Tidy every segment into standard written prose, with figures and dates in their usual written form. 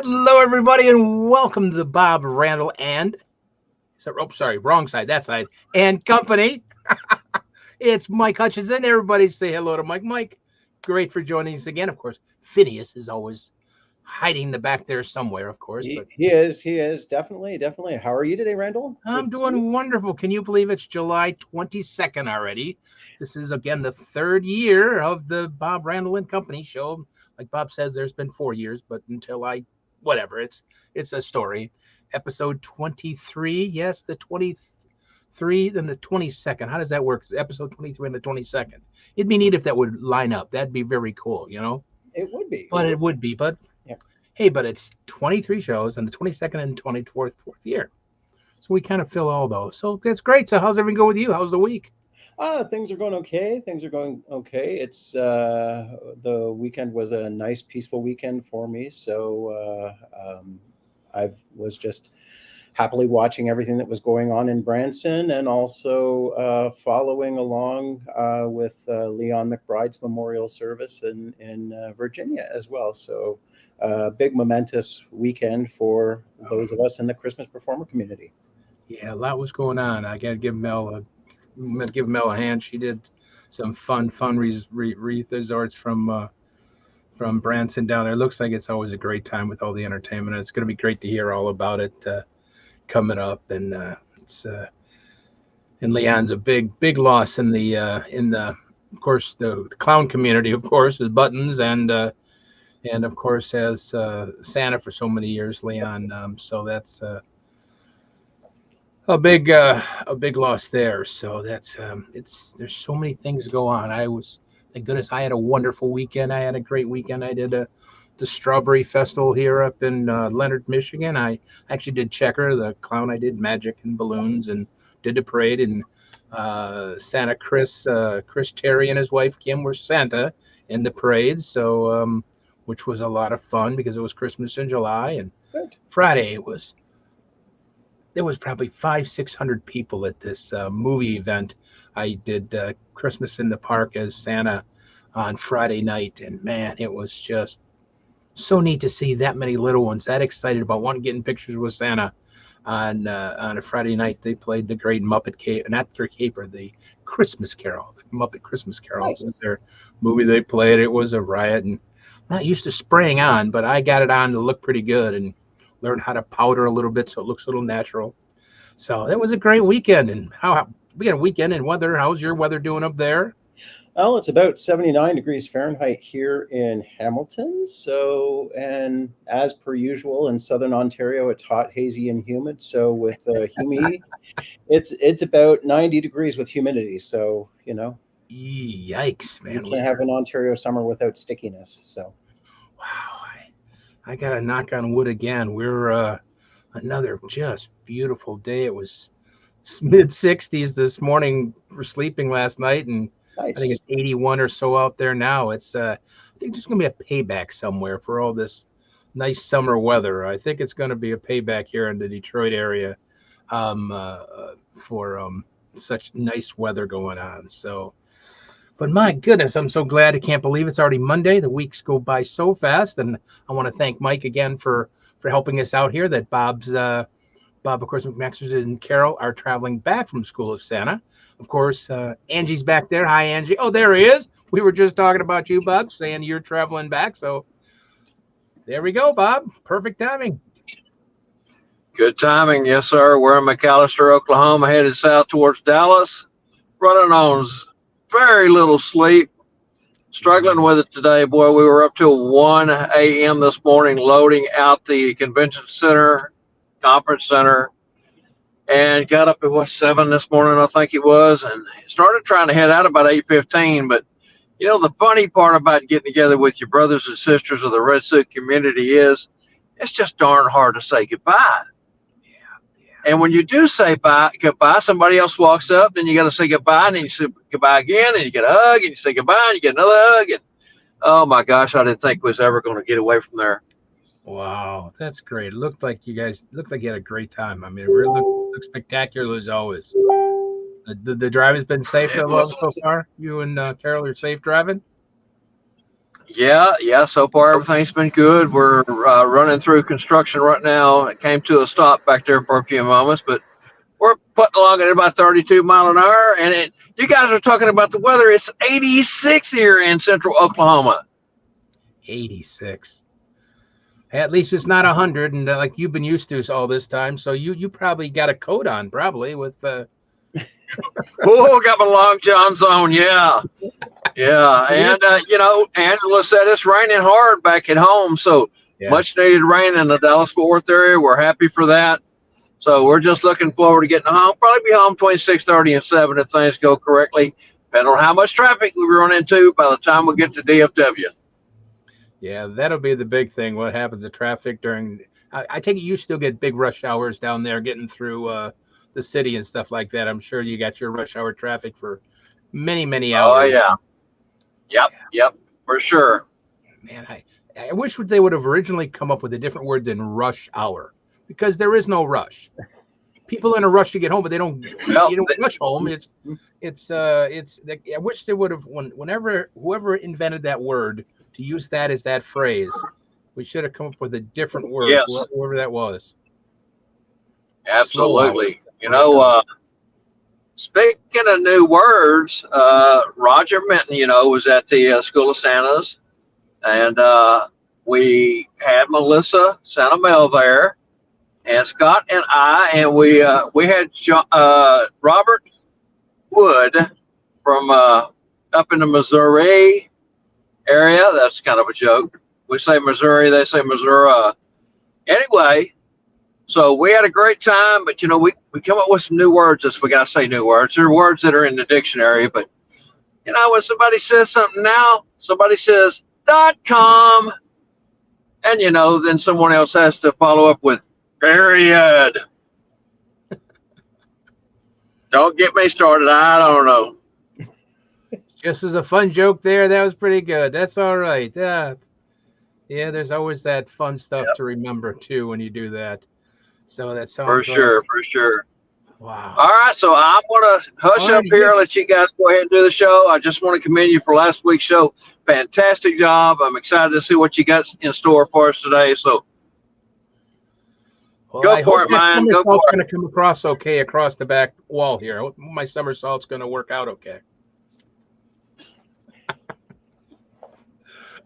Hello, everybody, and welcome to the Bob Randall and sorry, wrong side, that side, and company. It's Myke Hutchings, and everybody say hello to Mike. Mike, great for joining us again. Of course, Phineas is always hiding in the back there somewhere, of course, He, but he is. He is. Definitely. Definitely. How are you today, Randall? I'm Good to see you. doing wonderful. Can you believe it's July 22nd already? This is again the third year of the Bob Randall and Company show. Like Bob says, there's been 4 years, but until whatever, it's a story. Episode 23, yes, the 23 and the 22nd. How does that work? Episode 23 and the 22nd. It'd be neat if that would line up. That'd be very cool. It would be. It But it would be. would be. But Yeah. hey, but it's 23 shows and the 22nd and 24th fourth year. So we kind of fill all those. So that's great. So how's everything go with you? How's the week? Things are going okay. Things are going okay. It's the weekend was a nice, peaceful weekend for me. So I was just happily watching everything that was going on in Branson, and also following along with Leon McBride's memorial service in Virginia as well. So, big momentous weekend for those of us in the Christmas performer community. Yeah, a lot was going on. I got to give Mel a hand. She did some fun wreath resorts from Branson down there. It looks like it's always a great time with all the entertainment. It's going to be great to hear all about it coming up. And it's and Leon's a big loss in the of course the clown community. Of course, with Buttons and of course as Santa for so many years, Leon. So that's a big loss there. So that's it's there's so many things go on. Thank goodness I had a wonderful weekend. I had a great weekend. I did the Strawberry Festival here up in Leonard, Michigan. I actually did Checker, the clown. I did magic and balloons and did the parade. And Santa Chris Terry and his wife Kim were Santa in the parade. So which was a lot of fun because it was Christmas in July. And Good. Friday there was probably 500-600 people at this movie event. I did Christmas in the Park as Santa on Friday night, and man, it was just so neat to see that many little ones that excited about wanting getting pictures with Santa on a Friday night. They played the great Muppet Caper, not their caper, the Christmas Carol, the Muppet Christmas Carol Nice. was their movie they played. It was a riot, and I'm not used to spraying on, but I got it on to look pretty good and learn how to powder a little bit so it looks a little natural. So that was a great weekend. And how we got a weekend and weather. How's your weather doing up there? Well, it's about 79 degrees Fahrenheit here in Hamilton. So, and as per usual in Southern Ontario, it's hot, hazy, and humid. So, with humidity, it's about 90 degrees with humidity. So, Yikes, you man. can't have an Ontario summer without stickiness. So, Wow. I got to knock on wood again. We're another just beautiful day. It was mid 60s this morning for sleeping last night, and I think nice. it's 81 or so out there now. I think there's going to be a payback somewhere for all this nice summer weather. I think it's going to be a payback here in the Detroit area for such nice weather going on. So, but my goodness, I'm so glad. I can't believe it's already Monday. The weeks go by so fast, and I want to thank Mike again for helping us out here. That Bob, of course, McMasters and Carol are traveling back from School of Santa. Of course, Angie's back there. Hi, Angie. Oh, there he is. We were just talking about you, Bob, saying you're traveling back. So there we go, Bob. Perfect timing. Good timing, yes, sir. We're in McAllister, Oklahoma, headed south towards Dallas. Running on very little sleep. Struggling with it today, boy. We were up till 1 a.m. this morning loading out the convention center, conference center, and got up at 7 this morning, I think it was, and started trying to head out about 8:15. But the funny part about getting together with your brothers and sisters of the Red Suit community is it's just darn hard to say goodbye. And when you do say goodbye, somebody else walks up, then you got to say goodbye, and then you say goodbye again, and you get a hug, and you say goodbye, and you get another hug. And oh my gosh, I didn't think we was ever going to get away from there. Wow, that's great. It looked like you had a great time. I mean, it really looked spectacular as always. The drive has been safe It so was far. You and Carol are safe driving. Yeah. So far, everything's been good. We're running through construction right now. It came to a stop back there for a few moments, but we're putting along at about 32 mile an hour. And you guys are talking about the weather. It's 86 here in central Oklahoma. 86. At least it's not 100, and like you've been used to all this time. So you probably got a coat on, probably with. Oh, got my long johns on. Yeah. And Angela said it's raining hard back at home, so Yeah. much needed rain in the Dallas-Fort Worth area. We're happy for that. So we're just looking forward to getting home. Probably be home between 6:30 and 7 if things go correctly. Depending on how much traffic we run into by the time we get to DFW. Yeah, that'll be the big thing. What happens to traffic during? I take it you still get big rush hours down there getting through the city and stuff like that. I'm sure you got your rush hour traffic for many Oh hours. yeah. Yep, for sure. Man, I wish they would have originally come up with a different word than rush hour, because there is no rush. People in a rush to get home, but they don't. Well, You don't rush home. I wish they would have whenever whoever invented that word to use that as that phrase. We should have come up with a different word. Yes. Whoever that was. Absolutely. Speaking of new words, Roger Minton, was at the School of Santas, and we had Melissa Santamel there, and Scott and I, and we had Robert Wood from up in the Missouri area. That's kind of a joke. We say Missouri, they say Missouri. Anyway, so we had a great time, but we come up with some new words. As we got to say new words. There are words that are in the dictionary, but when somebody says something now, somebody says .com, and then someone else has to follow up with period. Don't get me started. I don't know. Just as a fun joke there, that was pretty good. That's all right. Yeah, there's always that fun stuff to remember too when you do that. So that sounds For sure. Wow. All right, so I'm going to hush up here, let you guys go ahead and do the show. I just want to commend you for last week's show. Fantastic job. I'm excited to see what you got in store for us today. So go for it, man. Go for it. Somersault's going to come across okay across the back wall here. My somersault's going to work out okay.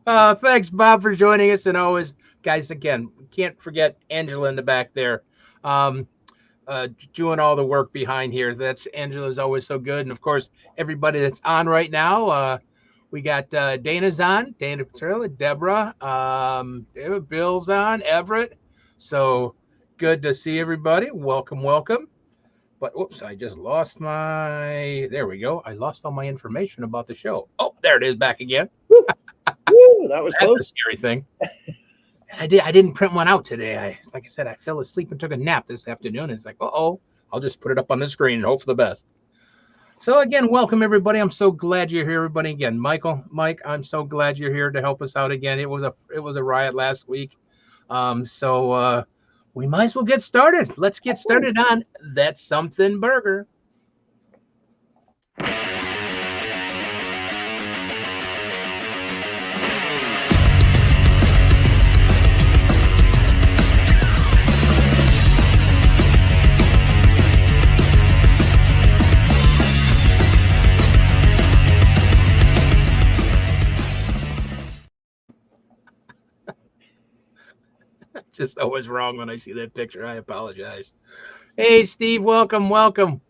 Thanks, Bob, for joining us. And always, guys, again, can't forget Angela in the back there. Doing all the work behind here. Angela's always so good. And of course, everybody that's on right now. We got Dana's on, Dana Petrella, Deborah, Bill's on, Everett. So good to see everybody. Welcome. But whoops, I just lost there we go. I lost all my information about the show. Oh, there it is, back again. Woo, that was That's close. a scary thing. I didn't print one out today. Like I said, I fell asleep and took a nap this afternoon. It's like, I'll just put it up on the screen and hope for the best. So again, welcome everybody. I'm so glad you're here, everybody. Again, Myke, I'm so glad you're here to help us out again. It was a riot last week. So we might as well get started. Let's get started on That's Something Burger. Just always wrong when I see that picture. I apologize. Hey, Steve, welcome.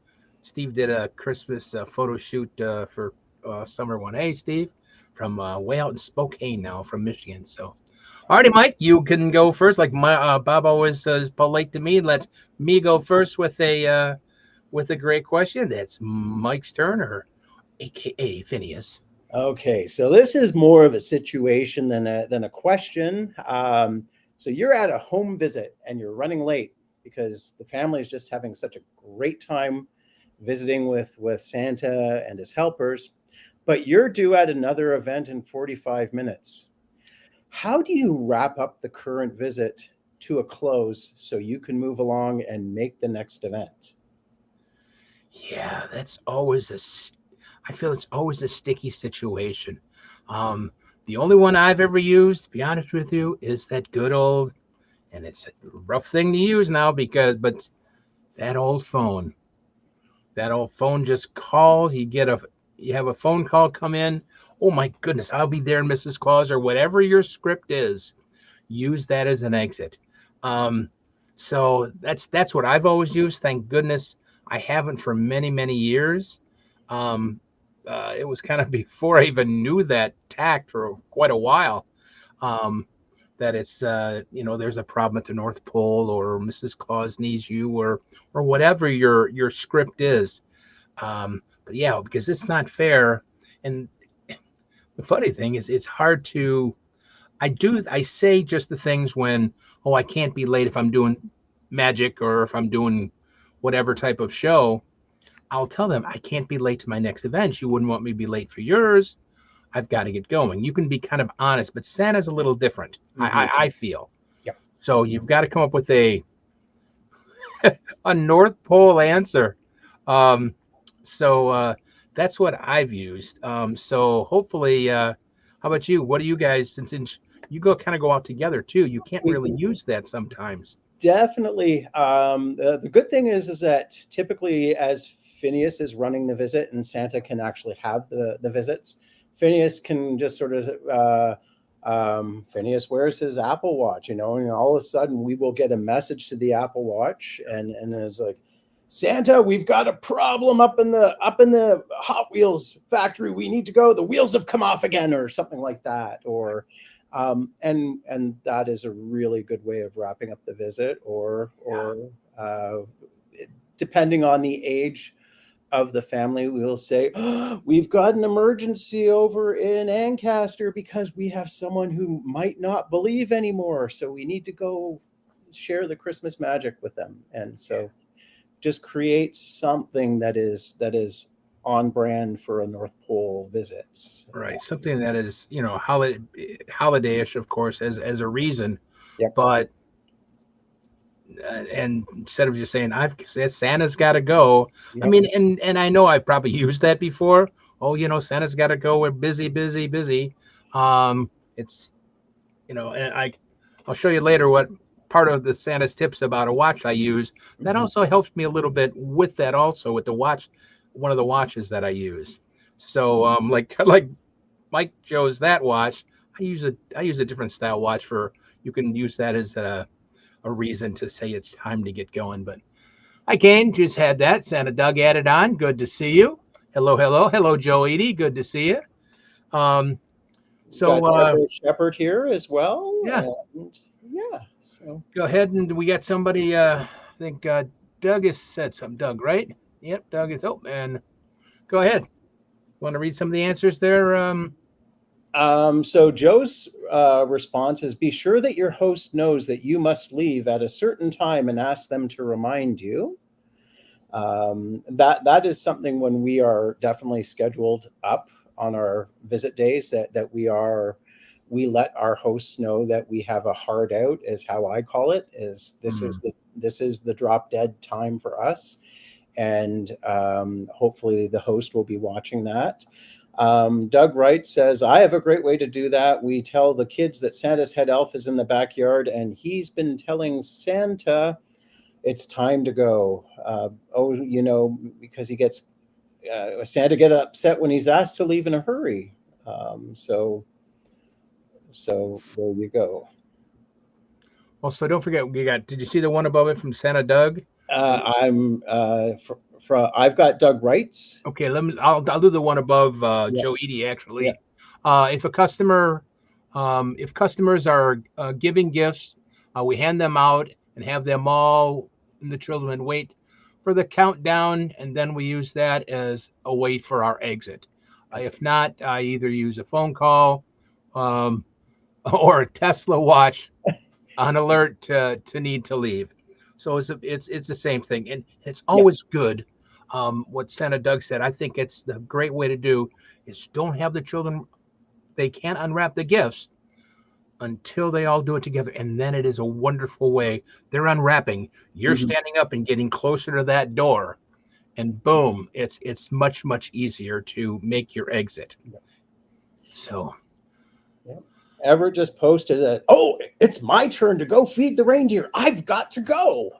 Steve did a Christmas photo shoot for summer one. Hey, Steve, from way out in Spokane now, from Michigan. So, alrighty, Myke, you can go first. Like Bob always is polite to me. Let me go first with a great question. That's Myke's turn, or AKA Phineas. Okay, so this is more of a situation than a question. So you're at a home visit and you're running late because the family is just having such a great time visiting with Santa and his helpers, but you're due at another event in 45 minutes. How do you wrap up the current visit to a close so you can move along and make the next event? Yeah, that's always I feel it's always a sticky situation. The only one I've ever used, to be honest with you, is that good old, and it's a rough thing to use now but that old phone. That old phone just calls. You have a phone call come in. Oh my goodness, I'll be there, Mrs. Claus, or whatever your script is. Use that as an exit. Um, so that's what I've always used. Thank goodness I haven't for many years. Um, it was kind of before I even knew that tact for quite a while. Um, that it's there's a problem at the North Pole, or Mrs. Claus needs you, or whatever your script is. But yeah, because it's not fair. And the funny thing is, it's hard to. I say just the things when, oh, I can't be late if I'm doing magic or if I'm doing whatever type of show. I'll tell them I can't be late to my next event. You wouldn't want me to be late for yours. I've got to get going. You can be kind of honest, but Santa's a little different. I feel. Yep. So you've got to come up with a North Pole answer. Um, so that's what I've used. So hopefully, how about you? What do you guys? Since you kind of go out together too, you can't really use that sometimes. Definitely. The good thing is that typically, as Phineas is running the visit and Santa can actually have the visits, Phineas can just sort of Phineas wears his Apple Watch, and all of a sudden we will get a message to the Apple Watch, and it's like, Santa, we've got a problem up in the Hot Wheels factory. We need to go. The wheels have come off again, or something like that, or. And that is a really good way of wrapping up the visit, or depending on the age of the family, we will say, oh, we've got an emergency over in Ancaster because we have someone who might not believe anymore. So we need to go share the Christmas magic with them. And so just create something that is on brand for a North Pole visit. Right. Something that is, holiday-ish, of course, as a reason. Yep. But and instead of just saying I've said Santa's got to go. Yep. I mean, and I know I've probably used that before. Oh, Santa's got to go. We're busy. It's and I'll show you later what part of the Santa's tips about a watch I use. That also helps me a little bit with that. Also with the watch, one of the watches that I use. So like Mike chose that watch. I use a different style watch for. You can use that as a reason to say it's time to get going. But hi, Kane, just had that. Santa Doug added on. Good to see you. Hello, Joe Edie. Good to see you. So Shepherd here as well. Yeah. And yeah. So go ahead, and we got somebody. I think Doug has said something. Doug, right? Yep, Doug is. Oh, and go ahead. Want to read some of the answers there? So Joe's response is: be sure that your host knows that you must leave at a certain time and ask them to remind you. That is something when we are definitely scheduled up on our visit days that we let our hosts know that we have a hard out, is how I call it. This is the drop dead time for us, and hopefully the host will be watching that. Doug Wright says, I have a great way to do that. We tell the kids that Santa's head elf is in the backyard, and he's been telling Santa it's time to go. Because he gets Santa get upset when he's asked to leave in a hurry. So there you go. Also, don't forget, did you see the one above it from Santa Doug? I've got Doug Wright's. Okay, I'll do the one above Joe Edie actually. Yeah. If customers are giving gifts, we hand them out and have them all and the children wait for the countdown, and then we use that as a wait for our exit. If not, I either use a phone call or a Tesla watch on alert to need to leave. So it's the same thing, and it's always good. What Santa Doug said, I think it's the great way to do is don't have the children. They can't unwrap the gifts until they all do it together, and then it is a wonderful way. They're unwrapping. You're standing up and getting closer to that door, and boom, it's much easier to make your exit. So ever just posted that, oh, it's my turn to go feed the reindeer. I've got to go.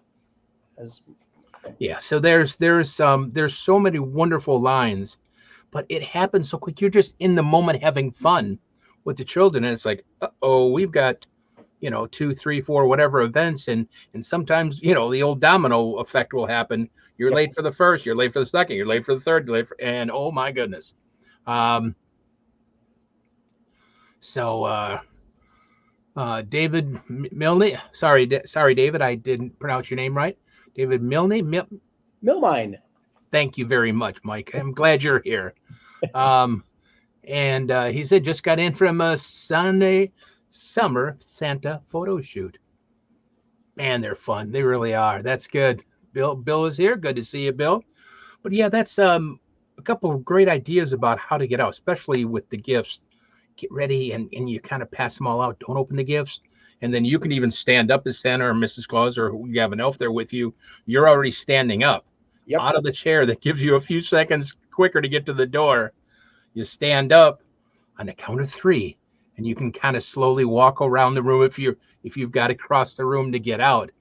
Yeah, so there's so many wonderful lines, but it happens so quick. You're just in the moment having fun with the children, and it's like, oh, we've got 2, 3, 4, whatever events, and sometimes the old domino effect will happen. You're late for the first, you're late for the second, you're late for the third, and oh my goodness. David Milne, sorry, David, I didn't pronounce your name right. David Milne, Milmine. Thank you very much, Myke. I'm glad you're here. And he said just got in from a Sunday summer Santa photo shoot. Man, they're fun. They really are. That's good. Bill is here. Good to see you, Bill. But yeah, that's a couple of great ideas about how to get out, especially with the gifts. Get ready and you kind of pass them all out. Don't open the gifts. And then you can even stand up as Santa or Mrs. Claus, or you have an elf there with you. You're already standing up out of the chair. That gives you a few seconds quicker to get to the door. You stand up on the count of 3, and you can kind of slowly walk around the room if you've got to cross the room to get out.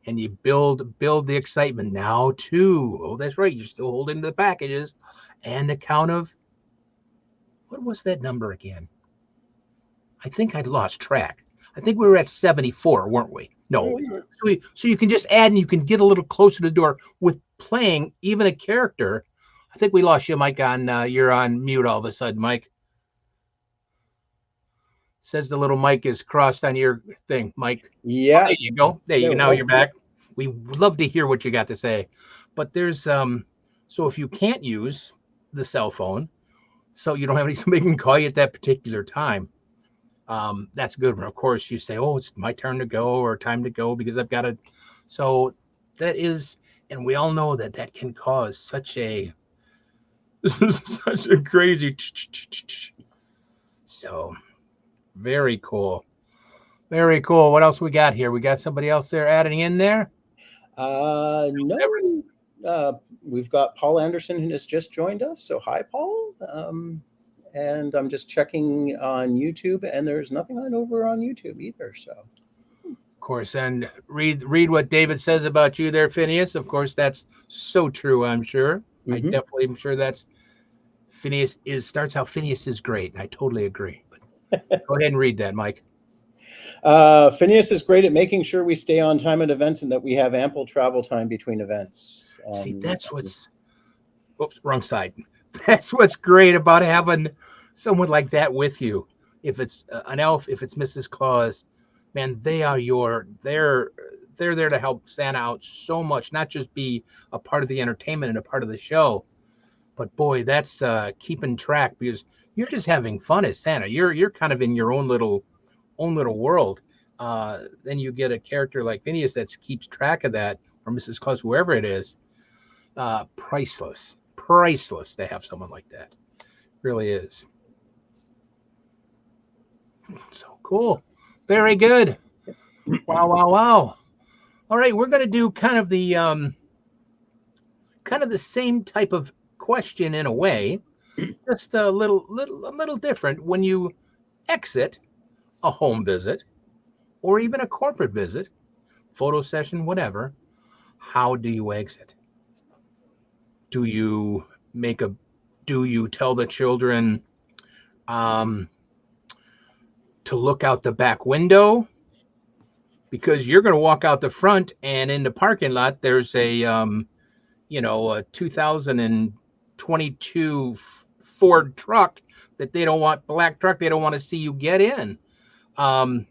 And you build the excitement. Now 2. Oh, that's right. You're still holding the packages. And the count of, what was that number again? I think I'd lost track. I think we were at 74, weren't we? No. So you can just add, and you can get a little closer to the door with playing even a character. I think we lost you, Myke. You're on mute all of a sudden, Myke. Says the little mic is crossed on your thing, Myke. Yeah. Oh, there you go. There you go. Now you're back. We love to hear what you got to say. But there's so if you can't use the cell phone, so you don't have somebody can call you at that particular time, that's a good one. Of course, you say, oh, it's my turn to go or time to go because I've got to. So that is, and we all know that can cause such a crazy. So very cool. Very cool. What else we got here? We got somebody else there adding in there? No. We've got Paul Anderson who has just joined us. So hi, Paul. And I'm just checking on YouTube, and there's nothing over on YouTube either. So, of course, and read what David says about you there, Phineas. Of course, that's so true. I'm sure. Mm-hmm. I definitely am sure that's Phineas starts out. Phineas is great, and I totally agree. But go ahead and read that, Myke. Phineas is great at making sure we stay on time at events and that we have ample travel time between events. See, that's what's. Oops, wrong side. That's what's great about having someone like that with you. If it's an elf, if it's Mrs. Claus, man, they're there to help Santa out so much, not just be a part of the entertainment and a part of the show, but boy, that's keeping track because you're just having fun as Santa. You're kind of in your own little world. Then you get a character like Phineas that keeps track of that, or Mrs. Claus, whoever it is. Priceless to have someone like that. Really is. So cool. Very good. Wow. All right, we're going to do kind of the same type of question in a way, just a little different. When you exit a home visit or even a corporate visit, photo session, whatever, how do you exit? Do you tell the children to look out the back window? Because you're going to walk out the front, and in the parking lot, there's a 2022 Ford truck that black truck. They don't want to see you get in. How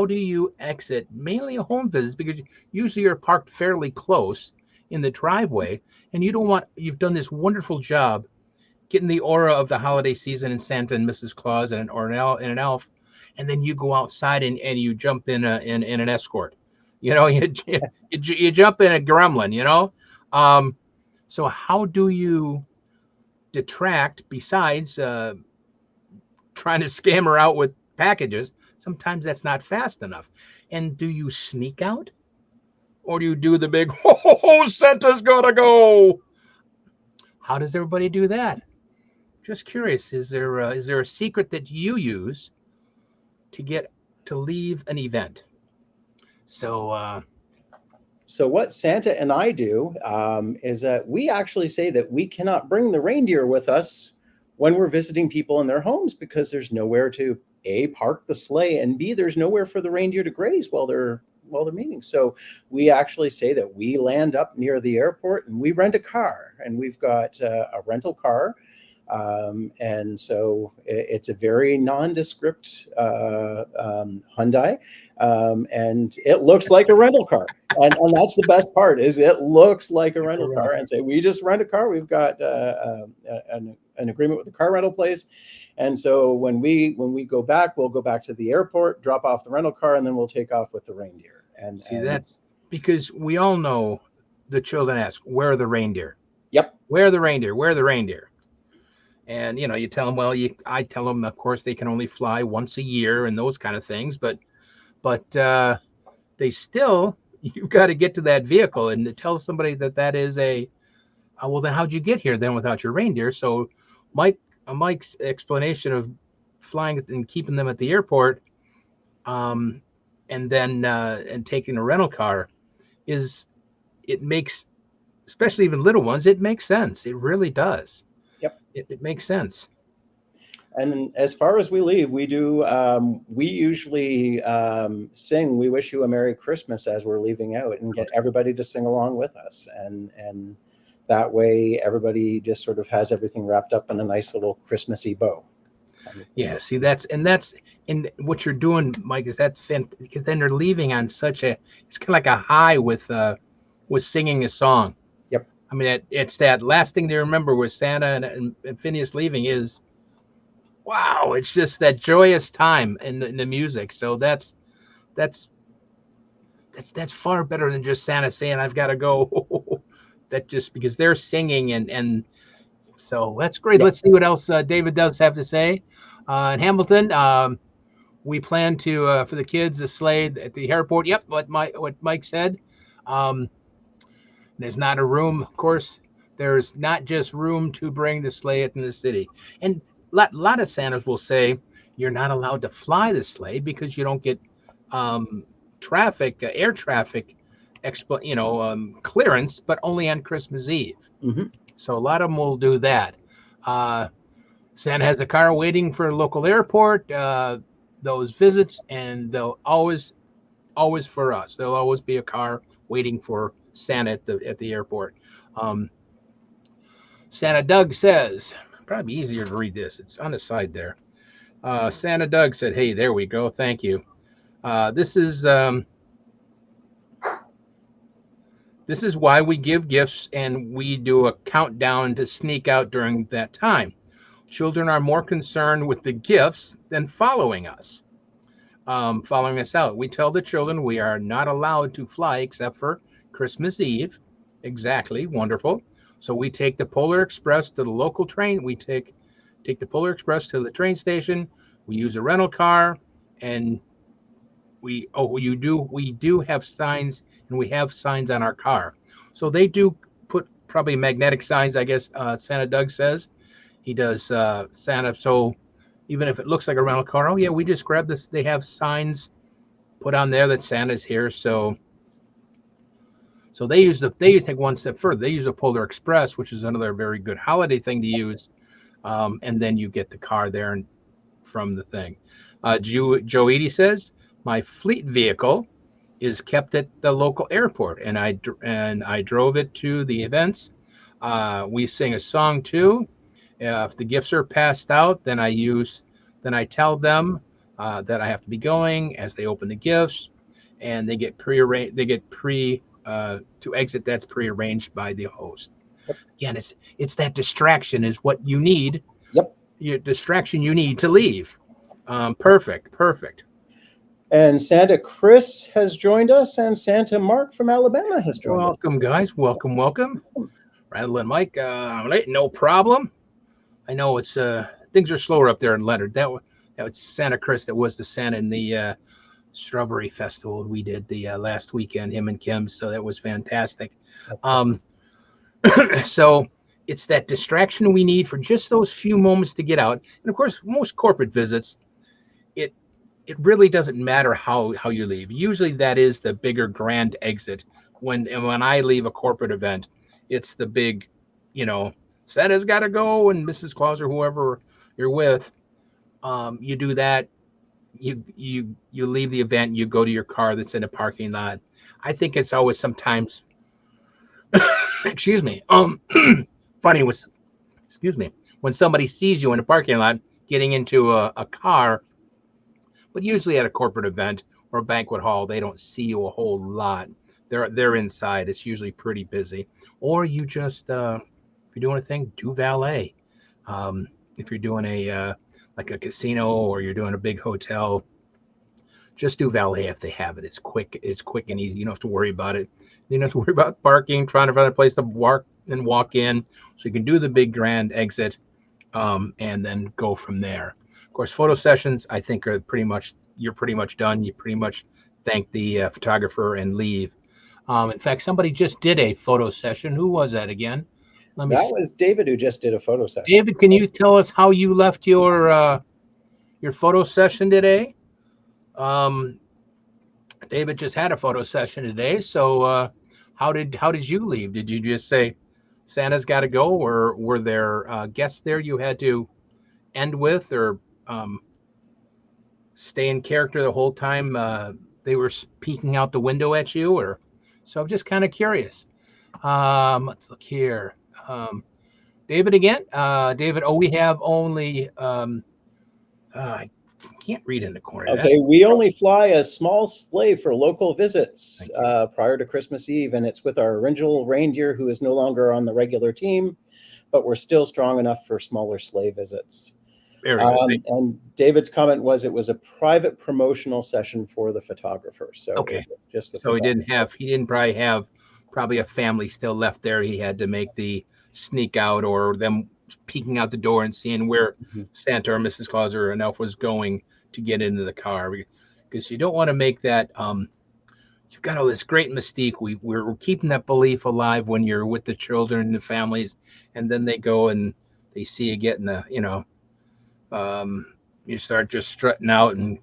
do you exit mainly a home visit? Because usually you're parked fairly close in the driveway, and you've done this wonderful job getting the aura of the holiday season and Santa and Mrs. Claus and an elf, and then you go outside and you jump in an escort, you jump in a gremlin, so how do you detract besides trying to scam her out with packages? Sometimes that's not fast enough. And do you sneak out? Or do you do the big, Santa's gotta go? How does everybody do that? Just curious. Is there a secret that you use to leave an event. So So what Santa and I do is that we actually say that we cannot bring the reindeer with us when we're visiting people in their homes because there's nowhere to A, park the sleigh, and B, there's nowhere for the reindeer to graze while they're meeting. So we actually say that we land up near the airport and we rent a car, and we've got a rental car. And so it's a very nondescript Hyundai, and it looks like a rental car. And that's the best part, is it looks like a rental car. And say, we just rent a car. We've got an agreement with the car rental place. And so when we go back, we'll go back to the airport, drop off the rental car, and then we'll take off with the reindeer. And that's because we all know the children ask, where are the reindeer? Yep. Where are the reindeer? Where are the reindeer? And, you tell them, well, I tell them, of course, they can only fly once a year and those kind of things. But they still, you've got to get to that vehicle and to tell somebody that is well, then how'd you get here then without your reindeer? So Mike's explanation of flying and keeping them at the airport, and then and taking a rental car it makes, especially even little ones, it makes sense. It really does. Yep. It makes sense. And as far as we leave, we do. We usually sing "We Wish You a Merry Christmas" as we're leaving out, and get everybody to sing along with us. And that way, everybody just sort of has everything wrapped up in a nice little Christmassy bow. Yeah. See, that's what you're doing, Mike. Is that because then they're leaving on it's kind of like a high with singing a song. Yep. I mean, it's that last thing they remember with Santa and Phineas leaving is. Wow, it's just that joyous time in the music. So that's far better than just Santa saying I've got to go. That just because they're singing and so that's great. Yeah. Let's see what else David does have to say. In Hamilton, we plan to for the kids a sleigh at the airport. Yep, what Mike said. There's not a room, of course. There's not just room to bring the sleigh in the city, and a lot of Santas will say you're not allowed to fly the sleigh because you don't get air traffic, clearance, but only on Christmas Eve. Mm-hmm. So a lot of them will do that. Santa has a car waiting for a local airport, those visits, and they'll always for us. There'll always be a car waiting for Santa at the airport. Santa Doug says, probably easier to read this. It's on the side there. Santa Doug said, hey, there we go. Thank you. This is why we give gifts and we do a countdown to sneak out during that time. Children are more concerned with the gifts than following us out. We tell the children we are not allowed to fly except for Christmas Eve. Exactly. Wonderful. So we take the Polar Express to the local train. We take the Polar Express to the train station. We use a rental car, and we do have signs, and we have signs on our car. So they do put probably magnetic signs, I guess. Santa Doug says he does Santa. So even if it looks like a rental car, oh yeah, we just grab this. They have signs put on there that Santa's here. So they take one step further. They use a Polar Express, which is another very good holiday thing to use. And then you get the car there and from the thing. Joe Edie says, my fleet vehicle is kept at the local airport, and I drove it to the events. We sing a song too. If the gifts are passed out, then I tell them that I have to be going as they open the gifts, and they get prearranged. To exit, that's prearranged by the host. Yep. Again, it's that distraction is what you need. Yep. Your distraction you need to leave. Perfect. And Santa Chris has joined us, and Santa Mark from Alabama has joined us. Welcome, guys. Welcome. Randyl and Myke, late, no problem. I know it's things are slower up there in Leonard. That was Santa Chris. That was the Santa in the Strawberry Festival we did the last weekend, him and Kim. So that was fantastic. So it's that distraction we need for just those few moments to get out. And of course, most corporate visits, it really doesn't matter how you leave. Usually that is the bigger grand exit. When I leave a corporate event, it's the big, Santa's got to go, and Mrs. Claus or whoever you're with, you do that. You leave the event, you go to your car that's in a parking lot. I think it's always sometimes, excuse me, funny was, excuse me, when somebody sees you in a parking lot getting into a car. But usually at a corporate event or a banquet hall, they don't see you a whole lot. They're inside. It's usually pretty busy. Or you just, if you're doing a thing, do valet. If you're doing like a casino or you're doing a big hotel, just do valet if they have it. It's quick and easy. You don't have to worry about it. You don't have to worry about parking, trying to find a place to walk in. So you can do the big grand exit, and then go from there. Of course, photo sessions, I think, you're pretty much done. You pretty much thank the photographer and leave. In fact, somebody just did a photo session. Who was that again? That was David who just did a photo session. David, can you tell us how you left your photo session today? David just had a photo session today. So how did you leave? Did you just say Santa's got to go, or were there guests there you had to end with, or stay in character the whole time they were peeking out the window at you? Or so I'm just kind of curious. Let's look here. David again. David, we have only I can't read in the corner. Okay, we only fly a small sleigh for local visits prior to Christmas Eve, and it's with our original reindeer who is no longer on the regular team, but we're still strong enough for smaller sleigh visits. And David's comment was it was a private promotional session for the photographer. So okay, just the so he didn't probably have a family still left there. He had to make the sneak out, or them peeking out the door and seeing where Santa or Mrs. Claus or an elf was going to get into the car, because you don't want to make that. You've got all this great mystique. We're keeping that belief alive when you're with the children and the families, and then they go and they see you getting you start just strutting out, and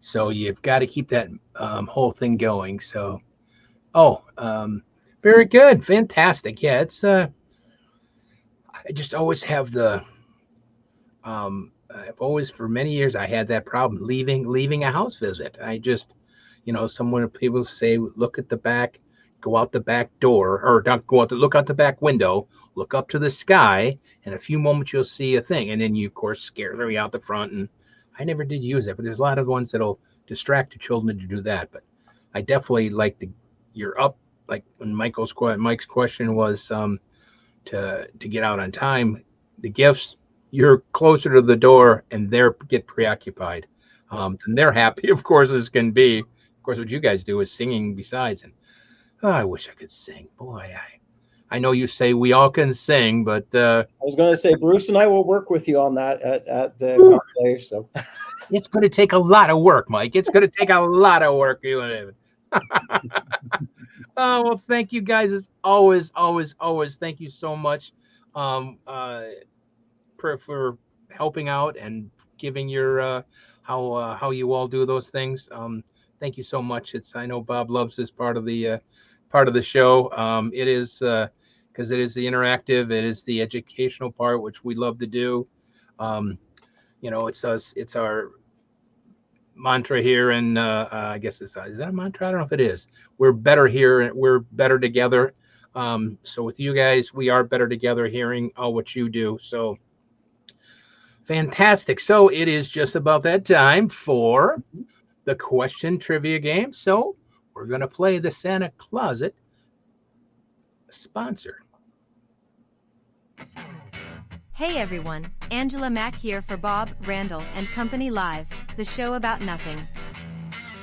so you've got to keep that whole thing going. So, very good, fantastic. Yeah, it's I just always have I've always, for many years, I had that problem leaving a house visit. I just, people say, look at the back, go out the back door, or don't go out look out the back window, look up to the sky, in a few moments you'll see a thing. And then you, of course, scare them out the front. And I never did use it, but there's a lot of ones that'll distract the children to do that. But I definitely like you're up, like when Mike's question was to get out on time. The gifts, you're closer to the door, and they get preoccupied. And they're happy, of course, as can be. Of course, what you guys do is singing besides. And I wish I could sing. Boy, I know you say we all can sing, but I was going to say Bruce and I will work with you on that at the conclave. So it's going to take a lot of work, Mike. It's going to take a lot of work, you and David. Well, thank you guys as always. Thank you so much for helping out and giving your how you all do those things. Thank you so much. I know Bob loves this part of the show. It is because it is the interactive, it is the educational part, which we love to do. It's our mantra here, and I guess is that a mantra? I don't know if it is. We're better here, we're better together. So with you guys, we are better together, hearing all what you do. So fantastic. So it is just about that time for the question trivia game. So we're going to play the Santa Closet sponsor. Hey everyone, Angela Mack here for Bob, Randyl and Company Live, the show about nothing.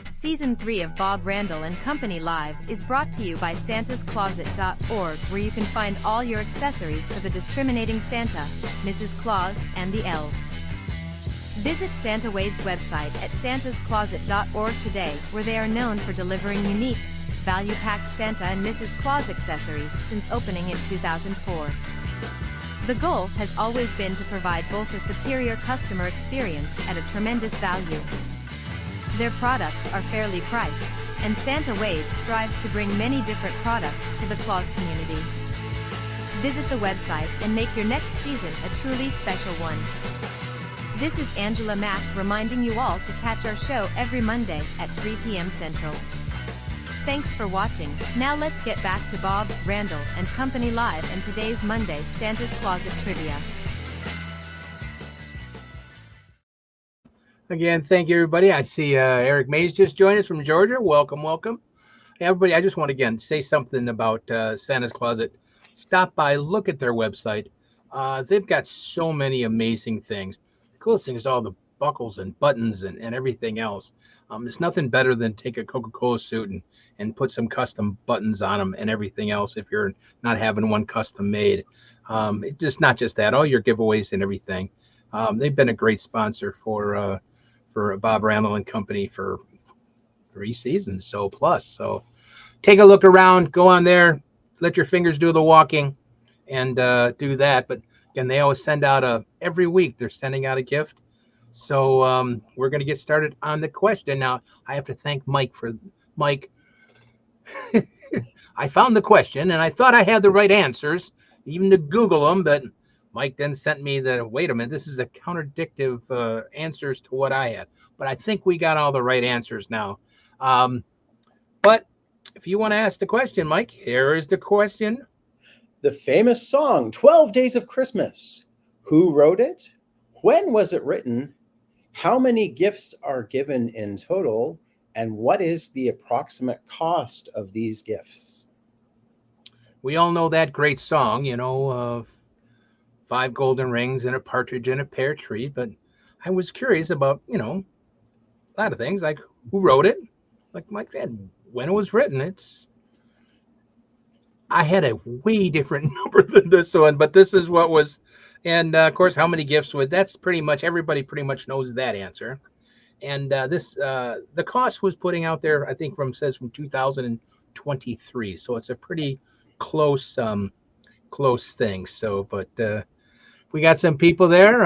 Season 3 of Bob, Randyl and Company Live is brought to you by santascloset.org, where you can find all your accessories for the discriminating Santa, Mrs. Claus, and the elves. Visit Santa Wade's website at santascloset.org today, where they are known for delivering unique, value-packed Santa and Mrs. Claus accessories since opening in 2004. The goal has always been to provide both a superior customer experience at a tremendous value. Their products are fairly priced, and Santa Wade strives to bring many different products to the Claus community. Visit the website and make your next season a truly special one. This is Angela Mack reminding you all to catch our show every Monday at 3 p.m. Central. Thanks for watching. Now let's get back to Bob, Randyl, and Company Live and today's Monday Santa's Closet Trivia. Again, thank you, everybody. I see Eric Mays just joined us from Georgia. Welcome, welcome. Hey, everybody, I just want to, again, say something about Santa's Closet. Stop by, look at their website. They've got so many amazing things. The coolest thing is all the buckles and buttons and everything else. There's nothing better than take a Coca-Cola suit and put some custom buttons on them and everything else if you're not having one custom made. It's just not just that, all your giveaways and everything. They've been a great sponsor for Bob Randyl and Company for 3 seasons, so plus. So take a look around, go on there, let your fingers do the walking, and do that. But again, they always send out every week they're sending out a gift. So we're going to get started on the question. Now, I have to thank Myke for Myke. I found the question, and I thought I had the right answers, even to Google them, but Myke then sent me wait a minute, this is a contradictive answers to what I had. But I think we got all the right answers now. But if you want to ask the question, Myke, here is the question. The famous song, 12 Days of Christmas. Who wrote it? When was it written? How many gifts are given in total? And what is the approximate cost of these gifts? We all know that great song, 5 golden rings and a partridge in a pear tree. But I was curious about, a lot of things, like who wrote it? Like Myke said, when it was written. I had a way different number than this one, but this is what was. And of course, how many gifts that's pretty much, everybody pretty much knows that answer. And the cost was putting out there, I think from 2023. So it's a pretty close thing. So, but we got some people there.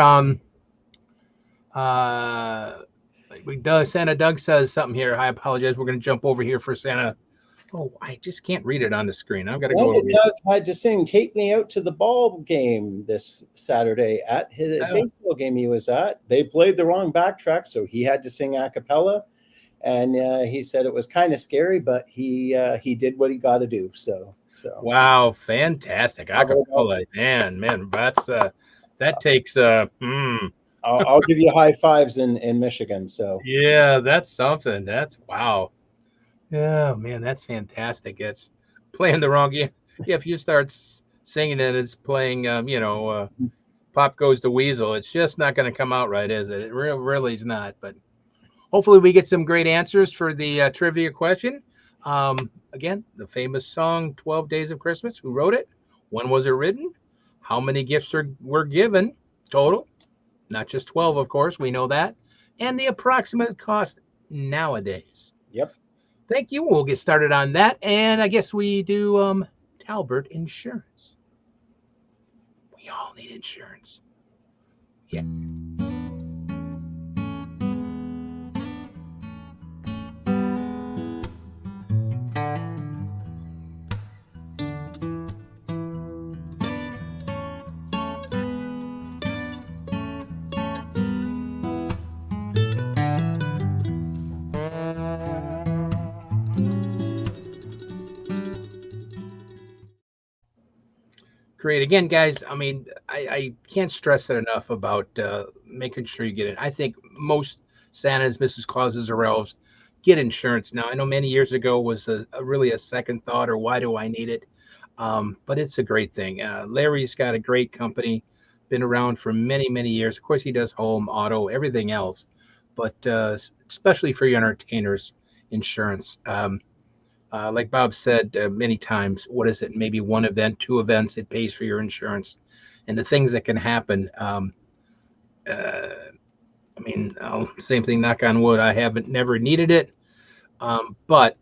Santa Doug says something here. I apologize. We're going to jump over here for Santa. Oh, I just can't read it on the screen. I've got to go over here. Doug had to sing "Take Me Out to the Ball Game" this Saturday at his baseball game he was at. They played the wrong backtrack, so he had to sing a cappella. And he said it was kind of scary, but he did what he got to do. So wow, fantastic acapella, man, that's that takes I'll give you high fives in Michigan. So yeah, that's something. That's wow. Yeah, man, that's fantastic. It's playing the wrong game. Yeah, if you start singing it, it's playing, Pop Goes the Weasel. It's just not going to come out right, is it? It really is not. But hopefully we get some great answers for the trivia question. Again, the famous song, 12 Days of Christmas. Who wrote it? When was it written? How many gifts were given total? Not just 12, of course. We know that. And the approximate cost nowadays. Yep. Thank you. We'll get started on that. And I guess we do Talbert Insurance. We all need insurance. Yeah. Great. Again, guys, I mean, I can't stress it enough about making sure you get it. I think most Santas, Mrs. Clauses, or elves get insurance now. I know many years ago was really a second thought, or why do I need it? But it's a great thing. Larry's got a great company, been around for many, many years. Of course, he does home, auto, everything else, but especially for your entertainers, insurance. Like Bob said many times, what is it? Maybe one event, 2 events, it pays for your insurance. And the things that can happen. Same thing, knock on wood. I haven't never needed it. But,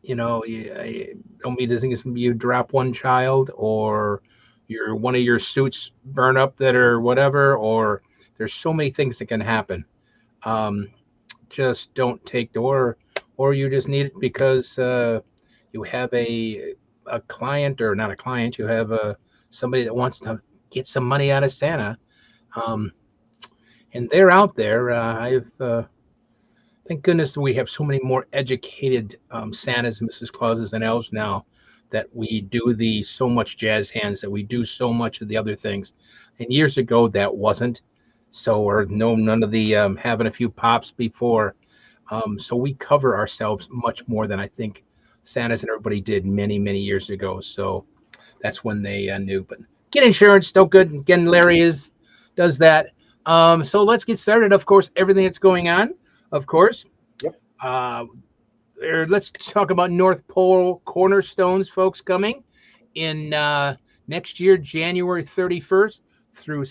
I don't mean to think it's going to be you drop one child, or one of your suits burn up that or whatever, or there's so many things that can happen. just don't take the or you just need it because you have a client, or not a client, you have somebody that wants to get some money out of Santa. Um, and they're out there. Thank goodness we have so many more educated Santas and Mrs. Clauses and elves now, that we do the so much jazz hands, that we do so much of the other things. And years ago that wasn't so, or no, none of the having a few pops before. So we cover ourselves much more than I think Santas and everybody did many, many years ago. So that's when they knew. But get insurance, still good. Again, Larry does that. So let's get started. Of course, everything that's going on. Of course. Yep. Let's talk about North Pole Cornerstones, folks, coming in next year, January 31st through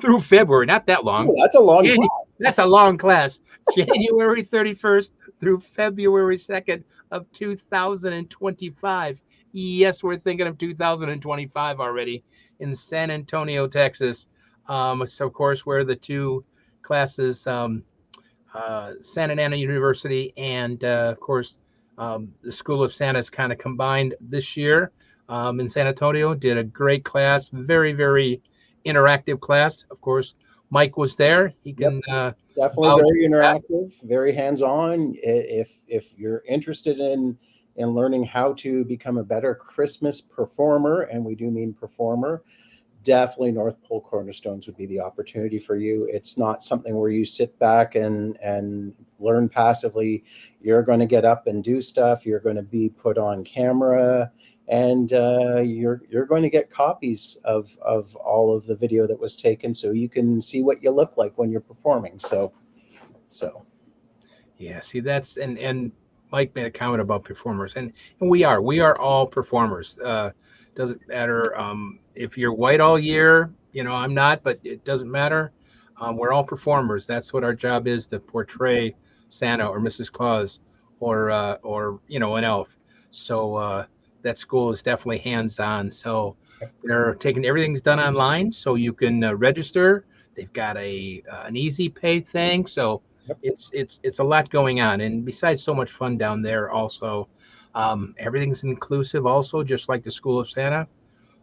through February. Not that long. Ooh, that's a long class. That's a long class. January 31st through February 2nd of 2025. Yes, we're thinking of 2025 already in San Antonio, Texas. So, of course, where the two classes, Santa Ana University and, of course, the School of Santa's kind of combined this year in San Antonio. Did a great class, very, very interactive class. Of course, Myke was there. He can Definitely very interactive, very hands-on. If you're interested in learning how to become a better Christmas performer, and we do mean performer, definitely North Pole Cornerstones would be the opportunity for you. It's not something where you sit back and learn passively. You're going to get up and do stuff. You're going to be put on camera, and you're going to get copies of all of the video that was taken, so you can see what you look like when you're performing. So yeah, see, that's and Myke made a comment about performers, and we are all performers. Doesn't matter if you're white all year. I'm not, but it doesn't matter. We're all performers. That's what our job is, to portray Santa or Mrs. Claus or an elf. So that school is definitely hands-on. So they're taking, everything's done online, so you can register. They've got an easy pay thing, so it's a lot going on. And besides, so much fun down there also. Everything's inclusive also, just like the School of Santa.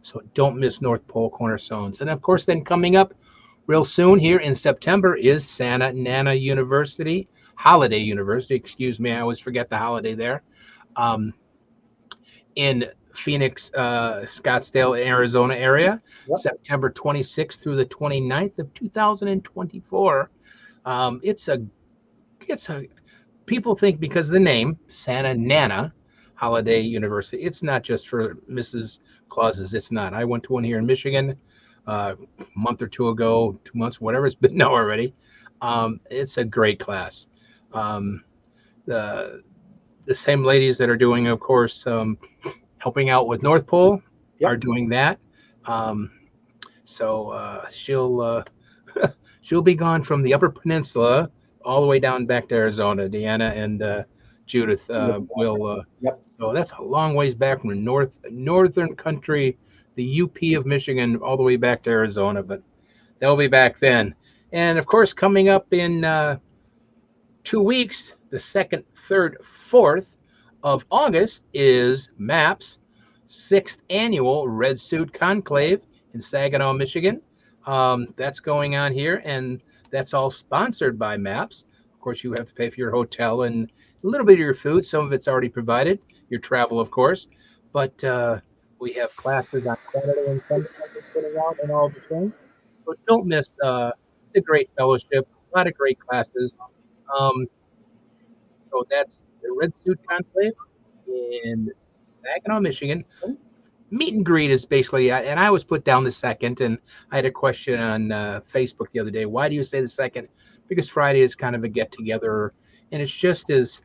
So don't miss North Pole Cornerstones. And of course, then coming up real soon here in September is Santa Ana University, Holiday University, excuse me, I always forget the holiday there, in Phoenix, Scottsdale, Arizona area, September 26th through the 29th of 2024. It's a people think, because of the name Santa Nana Holiday University, it's not just for Mrs. Clauses. It's not. I went to one here in Michigan a month or two ago, 2 months, whatever it's been now already. It's a great class. The same ladies that are doing, of course, helping out with North Pole are doing that. So she'll be gone from the Upper Peninsula all the way down back to Arizona. Deanna and Judith will. So that's a long ways back from the northern country, the UP of Michigan, all the way back to Arizona. But they'll be back then. And of course, coming up in 2 weeks, the 2nd, 3rd, 4th of August is MAP's 6th annual Red Suit Conclave in Saginaw, Michigan. That's going on here, and that's all sponsored by MAPS. Of course, you have to pay for your hotel and a little bit of your food. Some of it's already provided, your travel, of course. But we have classes on Saturday and Sunday and all the things. So don't miss. It's a great fellowship, a lot of great classes. So that's the Red Suit Conclave in Saginaw, Michigan. Meet and greet is basically, and I was put down the 2nd, and I had a question on Facebook the other day. Why do you say the 2nd? Because Friday is kind of a get together, and it's just as,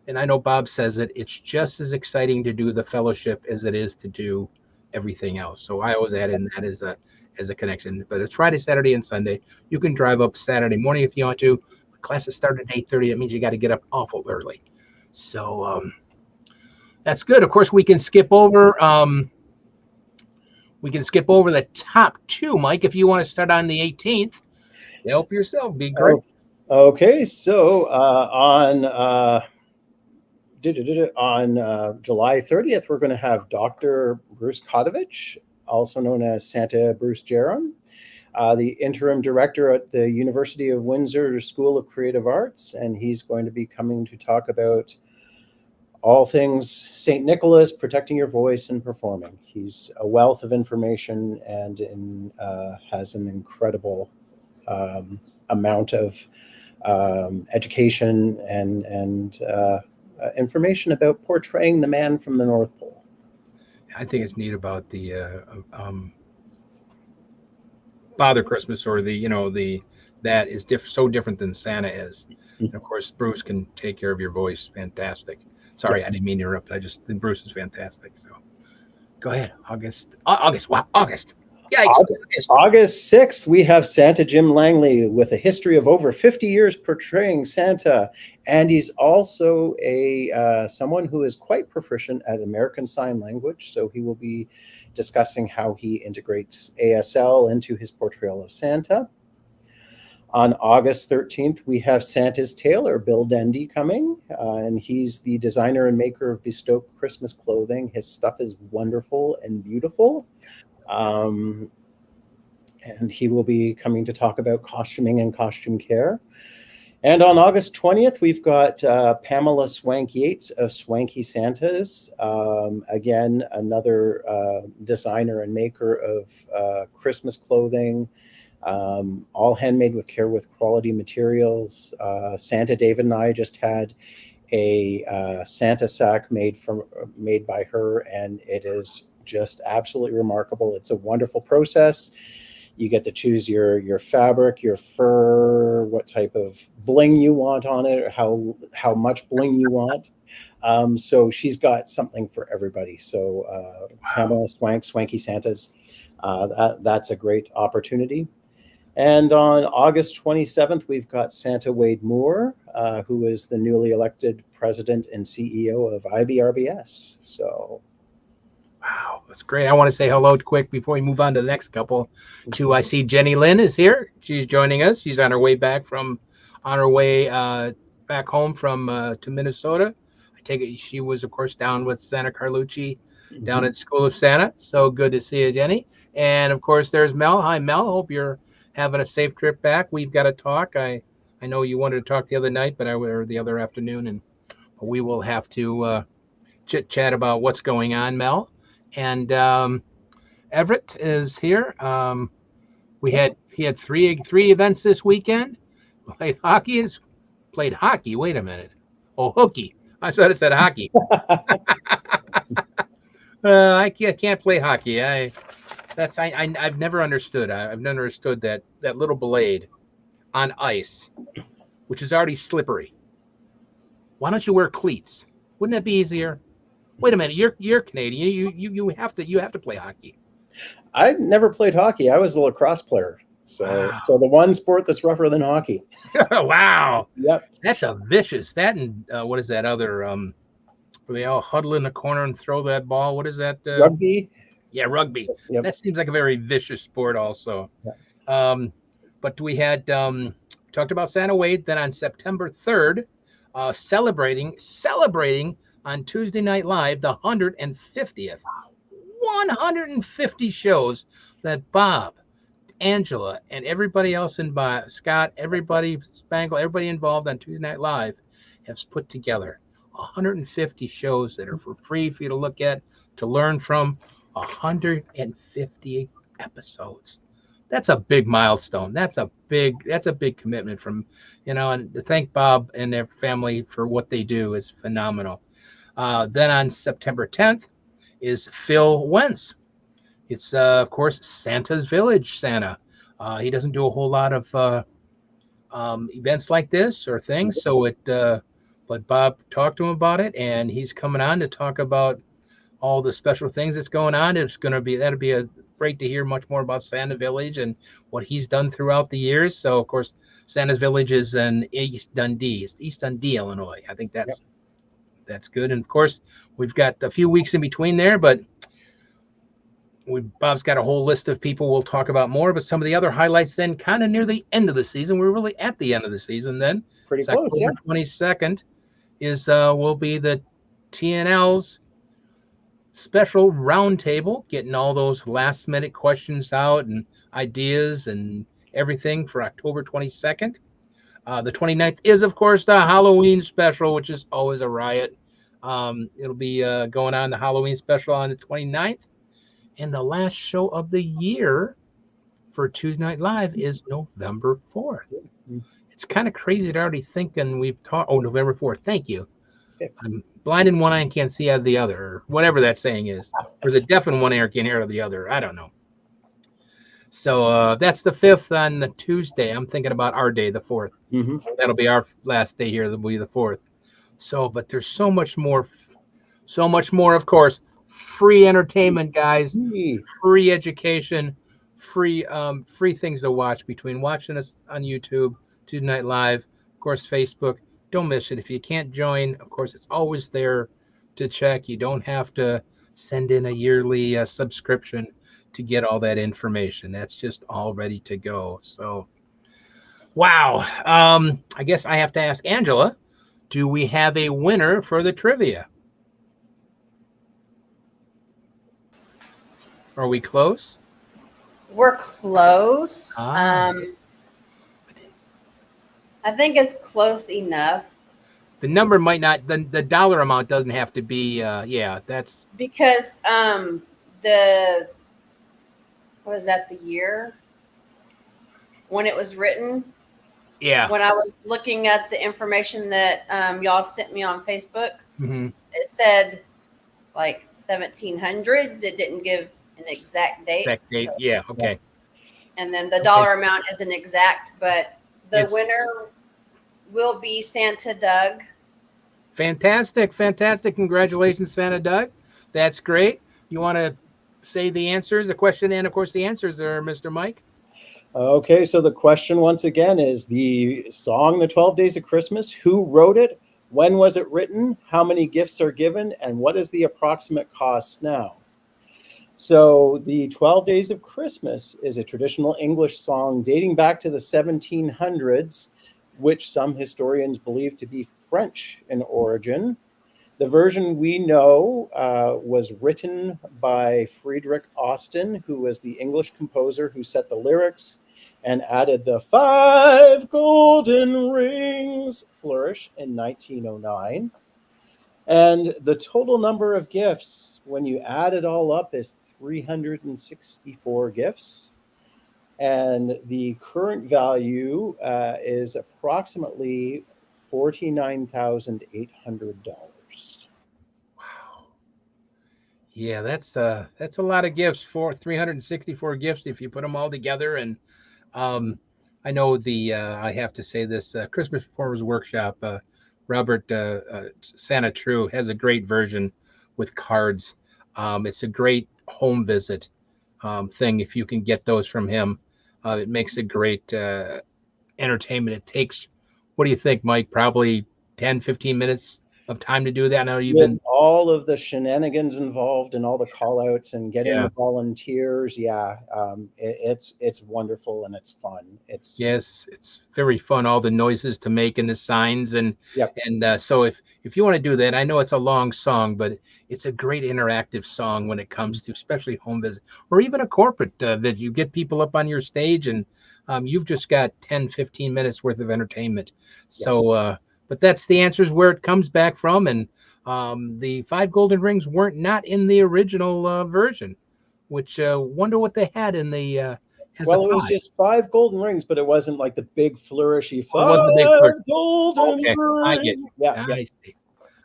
and I know Bob says it, it's just as exciting to do the fellowship as it is to do everything else. So I always add in that as a connection. But it's Friday, Saturday, and Sunday. You can drive up Saturday morning if you want to. Classes start at 8:30. That means you got to get up awful early. So that's good. Of course, we can skip over. We can skip over the top 2, Myke, if you want to start on the 18th. Help yourself. Be great. Okay, so on July 30th, we're going to have Dr. Bruce Kotovich, also known as Santa Bruce Jerem, the interim director at the University of Windsor School of Creative Arts, and he's going to be coming to talk about all things St. Nicholas, protecting your voice and performing. He's a wealth of information and has an incredible amount of education and information about portraying the man from the North Pole. I think it's neat about the Father Christmas, or that is so different than Santa is. And of course, Bruce can take care of your voice. Fantastic. Sorry, I didn't mean to interrupt. I just think Bruce is fantastic. So go ahead. August. Wow, August. Yikes. August 6th, we have Santa Jim Langley with a history of over 50 years portraying Santa. And he's also someone who is quite proficient at American Sign Language. So he will be discussing how he integrates ASL into his portrayal of Santa. On August 13th, we have Santa's tailor, Bill Dendy, coming. And he's the designer and maker of bespoke Christmas clothing. His stuff is wonderful and beautiful. And he will be coming to talk about costuming and costume care. And on August 20th, we've got Pamela Swank Yates of Swanky Santas. Again, another designer and maker of Christmas clothing, all handmade with care with quality materials. Santa David and I just had a Santa sack made by her, and it is just absolutely remarkable. It's a wonderful process. You get to choose your fabric, your fur, what type of bling you want on it, or how much bling you want. So she's got something for everybody. So Pamela Swanky Santas, that's a great opportunity. And on August 27th, we've got Santa Wade Moore, who is the newly elected president and CEO of IBRBS. So. Wow, that's great. I want to say hello quick before we move on to the next couple. I see Jenny Lynn is here. She's joining us. She's on her way back back home from to Minnesota. I take it she was, of course, down with Santa Carlucci down at School of Santa. So good to see you, Jenny. And of course, there's Mel. Hi, Mel. Hope you're having a safe trip back. We've got to talk. I know you wanted to talk the other night, or the other afternoon, and we will have to chit chat about what's going on, Mel. And Everett is here. He had three events this weekend. Played hockey. Wait a minute. Oh, hooky. I thought it said hockey. I can't play hockey. I've never understood. I've never understood that little blade on ice, which is already slippery. Why don't you wear cleats? Wouldn't that be easier? Wait a minute, you're Canadian. You have to play hockey. I never played hockey. I was a lacrosse player. So the one sport that's rougher than hockey. Wow. Yep. That's a vicious. That and what is that other where they all huddle in the corner and throw that ball? What is that? Rugby. Yeah, rugby. Yep. That seems like a very vicious sport also. Yep. But we had talked about Santa Wade. Then on September 3rd, celebrating on Tuesday Night Live, the 150th. 150 shows that Bob, Angela, and everybody else Scott, everybody, Spangle, everybody involved on Tuesday Night Live has put together. 150 shows that are for free for you to look at, to learn from. 150 episodes. That's a big milestone. That's a big commitment from, and to thank Bob and their family for what they do is phenomenal. Then on September 10th is Phil Wentz. It's, of course, Santa's Village Santa. He doesn't do a whole lot of events like this or things. But Bob talked to him about it, and he's coming on to talk about all the special things that's going on. That'll be great to hear much more about Santa Village and what he's done throughout the years. So, of course, Santa's Village is in East Dundee, Illinois. I think that's good. And of course, we've got a few weeks in between there, but Bob's got a whole list of people we'll talk about more, but some of the other highlights then kind of near the end of the season. We're really at the end of the season then. Pretty It's close, October 22nd is will be the TNL's special roundtable, getting all those last minute questions out and ideas and everything for October 22nd. The 29th is, of course, the Halloween special, which is always a riot. It'll be going on the Halloween special on the 29th. And the last show of the year for Tuesday Night Live is November 4th. It's kind of crazy to already thinking we've talked. Oh, November 4th. Thank you. I'm blind in one eye and can't see out of the other, or whatever that saying is. Or is it deaf in one ear and can't hear out of the other? I don't know. So that's the 5th on the Tuesday. I'm thinking about our day, the 4th. Mm-hmm. That'll be our last day here. That'll be the 4th. So, but there's so much more, of course. Free entertainment, guys. Free education. Free things to watch between watching us on YouTube, Tuesday Night Live, of course, Facebook. Don't miss it. If you can't join, of course, it's always there to check. You don't have to send in a yearly subscription to get all that information. That's just all ready to go. So, wow. I guess I have to ask Angela, do we have a winner for the trivia? Are we close? We're close. Ah. I think it's close enough. The number might not, the dollar amount doesn't have to be, that's. Because what is that, the year when it was written? Yeah. When I was looking at the information that y'all sent me on Facebook, Mm-hmm. it said like 1700s. It didn't give an exact date. Exact date. So, Yeah. Okay. and then the dollar amount isn't exact, but the winner will be Santa Doug. Fantastic. Congratulations, Santa Doug. That's great. You want to say the answers, the question, and of course the answers there, Mr. Myke? Okay, so the question once again is the song The 12 Days of Christmas. Who wrote it? When was it written? How many gifts are given? And what is the approximate cost now? So the 12 Days of Christmas is a traditional English song dating back to the 1700s, which some historians believe to be French in origin. The version we know was written by Frederick Austin, who was the English composer who set the lyrics and added the 5 golden rings flourish in 1909. And the total number of gifts, when you add it all up, is 364 gifts. And the current value is approximately $49,800. Wow. Yeah, that's a lot of gifts. 364 gifts if you put them all together. And I know I have to say this Christmas Performers Workshop. Robert Santa True has a great version with cards. It's a great home visit thing if you can get those from him. It makes a great entertainment. It takes, what do you think, Myke? Probably 10, 15 minutes of time to do that. I know you've been all of the shenanigans involved and all the call outs and getting the volunteers. It's wonderful and it's fun. It's very fun. All the noises to make and the signs and so if you want to do that, I know it's a long song, but it's a great interactive song when it comes to especially home visit or even a corporate that you get people up on your stage and you've just got 10, 15 minutes worth of entertainment. So but that's the answers where it comes back from. And the 5 golden rings weren't not in the original version, which wonder what they had in the. It was just 5 golden rings, but it wasn't like the big flourishy 5 golden rings.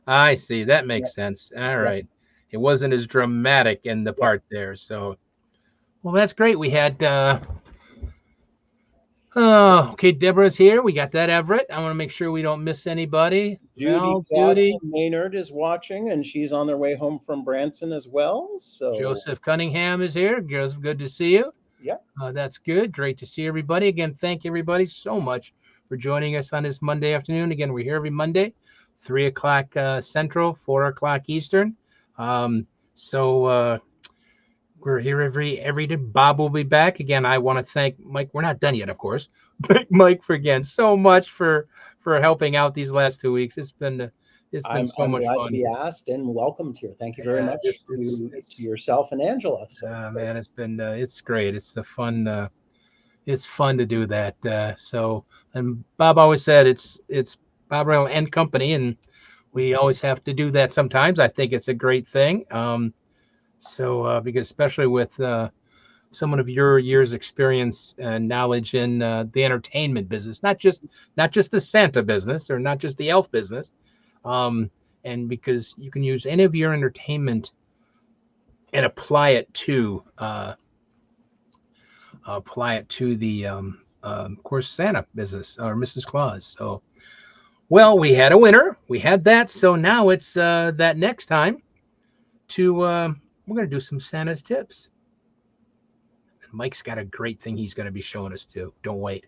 I see. That makes sense. All right. It wasn't as dramatic in the part there. So, well, that's great. We had. Okay, Deborah's here. We got that, Everett. I want to make sure we don't miss anybody. Judy Maynard is watching, and she's on their way home from Branson as well. So Joseph Cunningham is here. Joseph, good to see you. Yeah. That's good. Great to see everybody. Again, thank everybody so much for joining us on this Monday afternoon. Again, we're here every Monday, 3 o'clock Central, 4 o'clock Eastern. We're here every day. Bob will be back again. I want to thank Myke. We're not done yet, of course. Thank Myke for again so much for helping out these last 2 weeks. It's been so I'm much glad to fun. be asked and welcomed here. Thank you very Yeah, much to yourself and Angela. So man, it's great. It's fun to do that. So, and Bob always said it's Bob Rail and Company, and we always have to do that sometimes. I think it's a great thing. Because especially with someone of your years experience and knowledge in the entertainment business, not just the Santa business or not just the elf business, um, and because you can use any of your entertainment and apply it to the of course Santa business or Mrs. Claus. So well, we had a winner, we had that, so now it's that next time to we're going to do some Santa's tips. Myke's got a great thing he's going to be showing us too. Don't wait.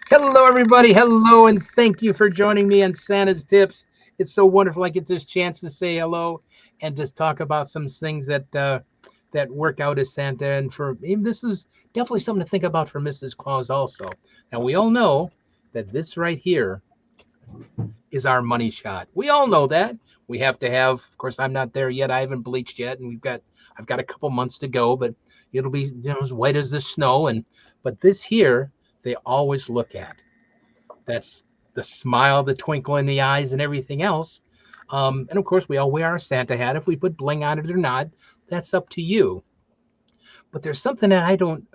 Hello, everybody. Hello, and thank you for joining me on Santa's Tips. It's so wonderful I get this chance to say hello and just talk about some things that work out as Santa. And for this is definitely something to think about for Mrs. Claus also. Now, we all know that this right here is our money shot. We all know that. We have to have, of course, I'm not there yet. I haven't bleached yet, and I've got a couple months to go, but it'll be as white as the snow. But this here, they always look at. That's the smile, the twinkle in the eyes, and everything else. And of course, we all wear our Santa hat. If we put bling on it or not, that's up to you. But there's something that I don't,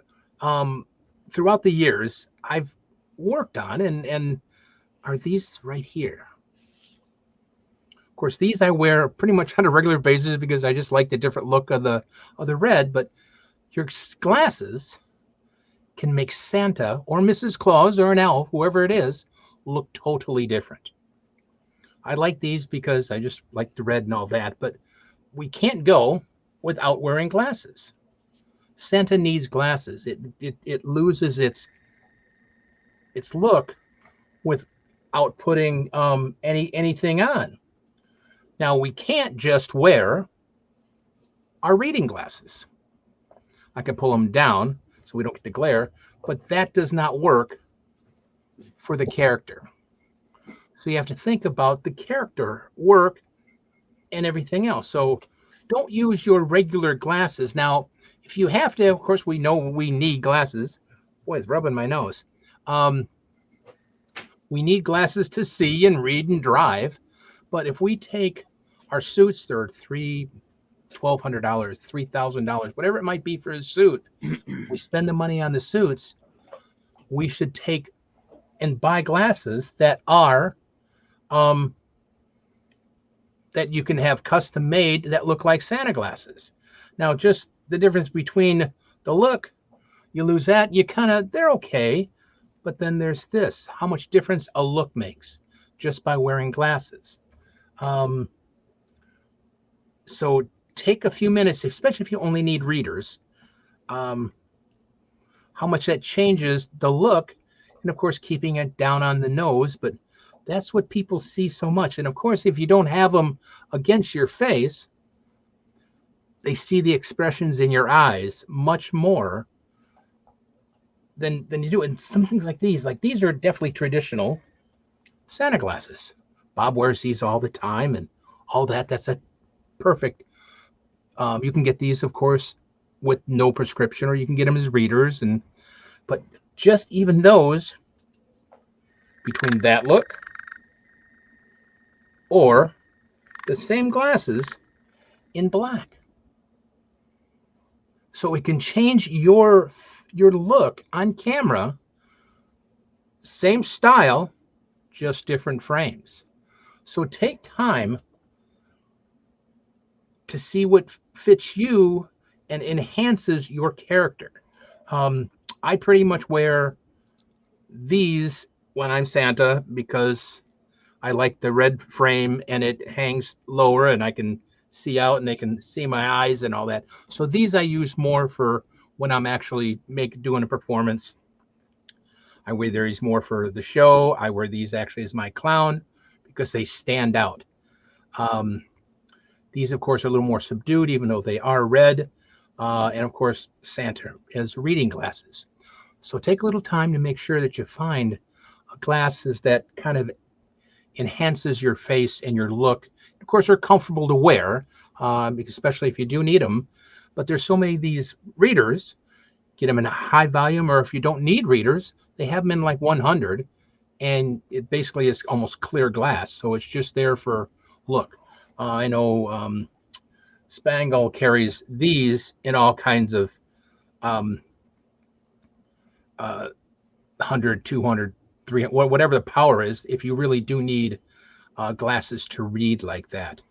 throughout the years, I've worked on, and are these right here. Of course, these I wear pretty much on a regular basis because I just like the different look of the red. But your glasses can make Santa or Mrs. Claus or an elf, whoever it is, look totally different. I like these because I just like the red and all that, but we can't go without wearing glasses. Santa needs glasses. It loses its look without putting anything on. Now we can't just wear our reading glasses. I can pull them down so we don't get the glare, but that does not work for the character. So you have to think about the character work and everything else. So don't use your regular glasses. Now, if you have to, of course, we know we need glasses. Boy, it's rubbing my nose. We need glasses to see and read and drive. But if we take our suits, they're $1,200, $3,000, whatever it might be for a suit, we spend the money on the suits, we should take and buy glasses that are that you can have custom made that look like Santa glasses. Now, just the difference between the look, you lose that, they're okay, but then there's this, how much difference a look makes just by wearing glasses. So take a few minutes, especially if you only need readers, how much that changes the look, and of course, keeping it down on the nose, but that's what people see so much. And of course, if you don't have them against your face, they see the expressions in your eyes much more than you do. And some things like these are definitely traditional Santa glasses. Bob wears these all the time and all that. That's a perfect. You can get these, of course, with no prescription, or you can get them as readers. But just even those, between that look or the same glasses in black. So it can change your look on camera, same style, just different frames. So take time to see what fits you and enhances your character. I pretty much wear these when I'm Santa, because I like the red frame and it hangs lower and I can see out and they can see my eyes and all that. So these I use more for when I'm actually doing a performance. I wear these more for the show. I wear these actually as my clown because they stand out. Um, these, of course, are a little more subdued, even though they are red. And of course, Santa has reading glasses. So take a little time to make sure that you find glasses that kind of enhances your face and your look. Of course, they're comfortable to wear, especially if you do need them. But there's so many of these readers. Get them in a high volume, or if you don't need readers, they have them in like 100, and it basically is almost clear glass. So it's just there for look. I know Spangle carries these in all kinds of 100, 200, 300, whatever the power is, if you really do need glasses to read like that.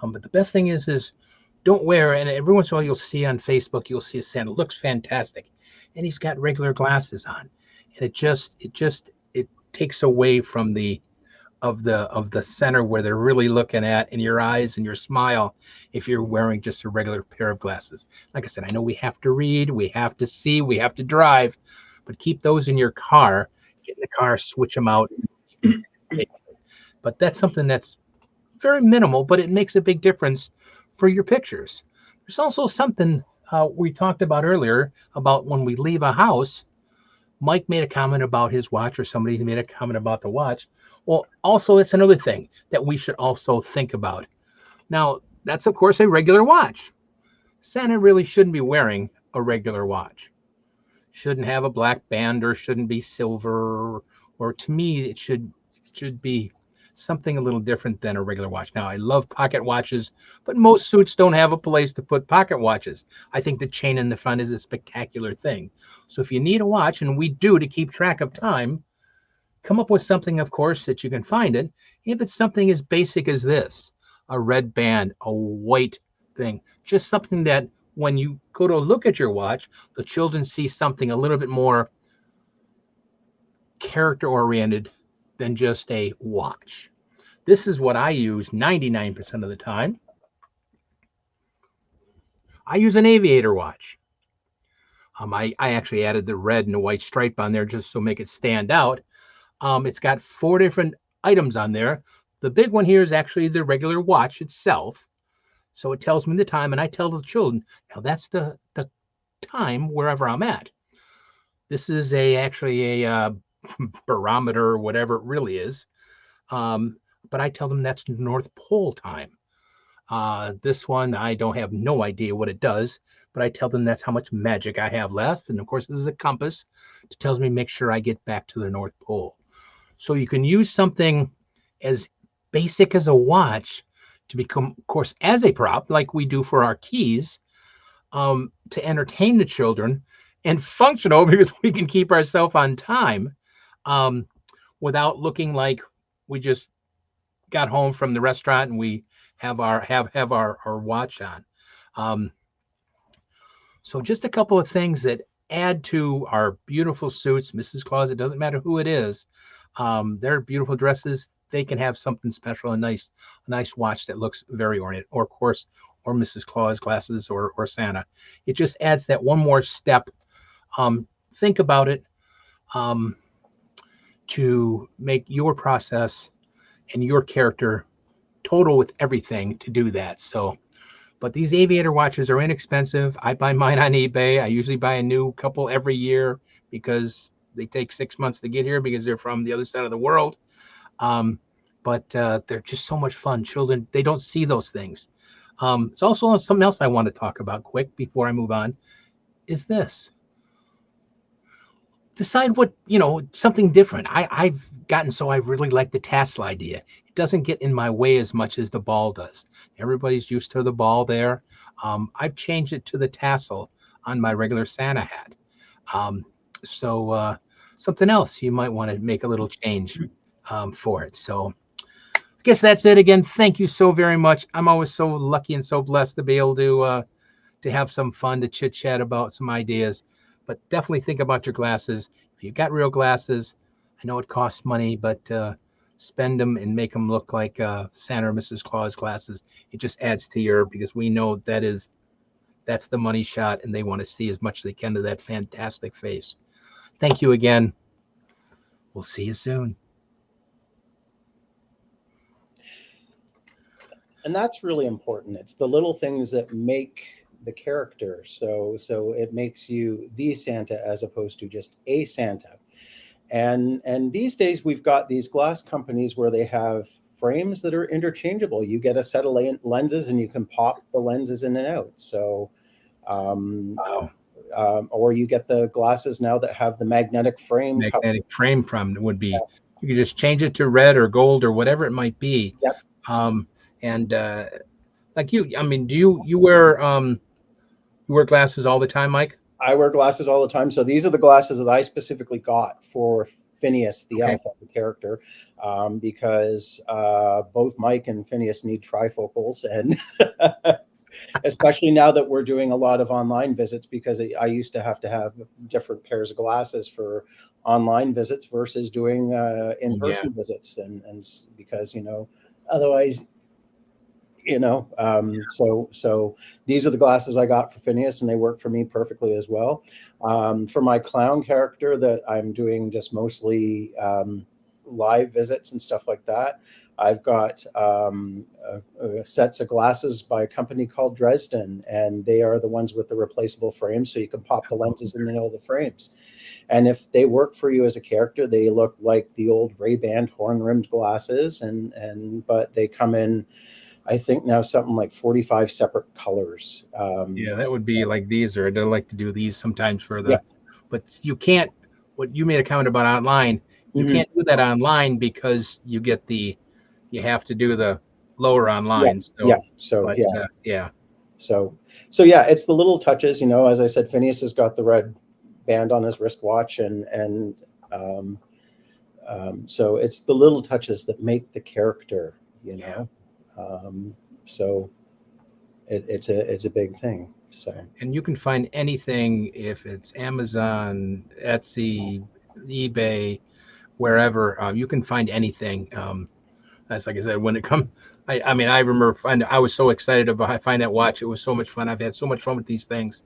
But the best thing is don't wear, and every once in a while you'll see on Facebook, you'll see a Santa looks fantastic, and he's got regular glasses on, and it takes away from the center where they're really looking at in your eyes and your smile if you're wearing just a regular pair of glasses. Like I said, I know we have to read, we have to see, we have to drive, but keep those in your car. Get in the car, switch them out. But that's something that's very minimal, but it makes a big difference for your pictures. There's also something we talked about earlier about when we leave a house. Myke made a comment about his watch, or somebody made a comment about the watch. Well, also, it's another thing that we should also think about. Now, that's, of course, a regular watch. Santa really shouldn't be wearing a regular watch. Shouldn't have a black band, or shouldn't be silver, or to me, it should be something a little different than a regular watch. Now, I love pocket watches, but most suits don't have a place to put pocket watches. I think the chain in the front is a spectacular thing. So if you need a watch, and we do to keep track of time, come up with something, of course, that you can find it. If it's something as basic as this, a red band, a white thing, just something that when you go to look at your watch, the children see something a little bit more character-oriented than just a watch. This is what I use 99% of the time. I use an aviator watch. I actually added the red and the white stripe on there just to make it stand out. It's got 4 different items on there. The big one here is actually the regular watch itself. So it tells me the time, and I tell the children, now that's the time wherever I'm at. This is actually a barometer, or whatever it really is. But I tell them that's North Pole time. This one, I don't have no idea what it does, but I tell them that's how much magic I have left. And of course, this is a compass. It tells me make sure I get back to the North Pole. So you can use something as basic as a watch to become, of course, as a prop, like we do for our keys, to entertain the children, and functional because we can keep ourselves on time without looking like we just got home from the restaurant and we have our watch on. So just a couple of things that add to our beautiful suits, Mrs. Claus. It doesn't matter who it is. They're beautiful dresses. They can have something special, a nice watch that looks very ornate, or of course, or Mrs. Claus glasses, or Santa. It just adds that one more step. Think about it to make your process and your character total with everything to do that. So, but these aviator watches are inexpensive. I buy mine on eBay. I usually buy a new couple every year because they take 6 months to get here because they're from the other side of the world. But they're just so much fun. Children, they don't see those things. It's also something else I want to talk about quick before I move on, is this. Decide what, something different. I've gotten so I really like the tassel idea. It doesn't get in my way as much as the ball does. Everybody's used to the ball there. I've changed it to the tassel on my regular Santa hat. So something else you might want to make a little change for it. So I guess that's it. Again, thank you so very much. I'm always so lucky and so blessed to be able to have some fun, to chit chat about some ideas. But definitely think about your glasses. If you've got real glasses, I know it costs money, but spend them and make them look like Santa or Mrs. Claus glasses. It just adds to your, because we know that's the money shot, and they want to see as much as they can to that fantastic face. Thank you again. We'll see you soon. And that's really important. It's the little things that make the character. So it makes you the Santa as opposed to just a Santa. And these days we've got these glass companies where they have frames that are interchangeable. You get a set of lenses and you can pop the lenses in and out. So Wow. or you get the glasses now that have the magnetic frame. Magnetic frame from would be, you could just change it to red or gold or whatever it might be. Yep. And like you, I mean, do you wear glasses all the time, Myke? I wear glasses all the time. So these are the glasses that I specifically got for Phineas the elf as a character, because both Myke and Phineas need trifocals, and especially now that we're doing a lot of online visits, because I used to have different pairs of glasses for online visits versus doing in-person visits, and because otherwise. So these are the glasses I got for Phineas, and they work for me perfectly as well. For my clown character that I'm doing just mostly live visits and stuff like that, I've got sets of glasses by a company called Dresden, and they are the ones with the replaceable frames, so you can pop the lenses in the frames. And if they work for you as a character, they look like the old Ray-Ban horn-rimmed glasses, but they come in, I think now something like 45 separate colors. That would be like these, or I like to do these sometimes for the, but you can't, what you made a comment about online, you can't do that online because you have to do the lower online. So it's the little touches, as I said, Phineas has got the red band on his wristwatch, and so it's the little touches that make the character, so it's a big thing. So, and you can find anything, if it's Amazon, Etsy, eBay, wherever, you can find anything. That's, like I said, when it comes, I mean, I remember I was so excited about find that watch. It was so much fun. I've had so much fun with these things.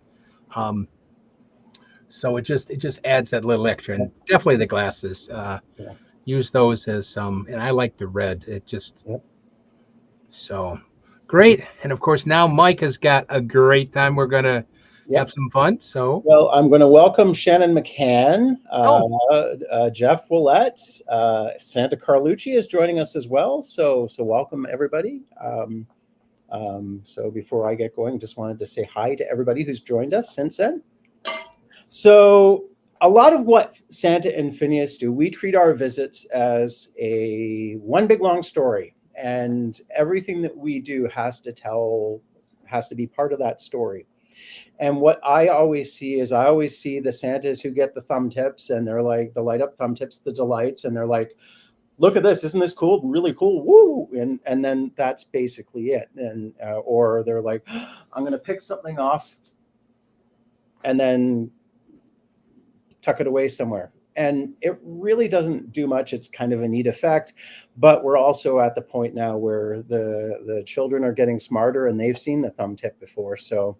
So it just adds that little extra, and definitely the glasses. Use those as and I like the red. It just so great. And of course, now Myke has got a great time. We're gonna have some fun. So, well, I'm going to welcome Shannon McCann, Jeff Willett, Santa Carlucci is joining us as well. So welcome everybody. So before I get going, just wanted to say hi to everybody who's joined us since then. So a lot of what Santa and Phineas do, we treat our visits as one big long story. And everything that we do has to be part of that story. And what I always see is the Santas who get the thumb tips, and they're like the light up thumb tips, the delights, and they're like, look at this, isn't this cool? Really cool, woo! And then that's basically it. And or they're like, I'm going to pick something off and then tuck it away somewhere. And it really doesn't do much. It's kind of a neat effect, but we're also at the point now where the children are getting smarter, and they've seen the thumb tip before. So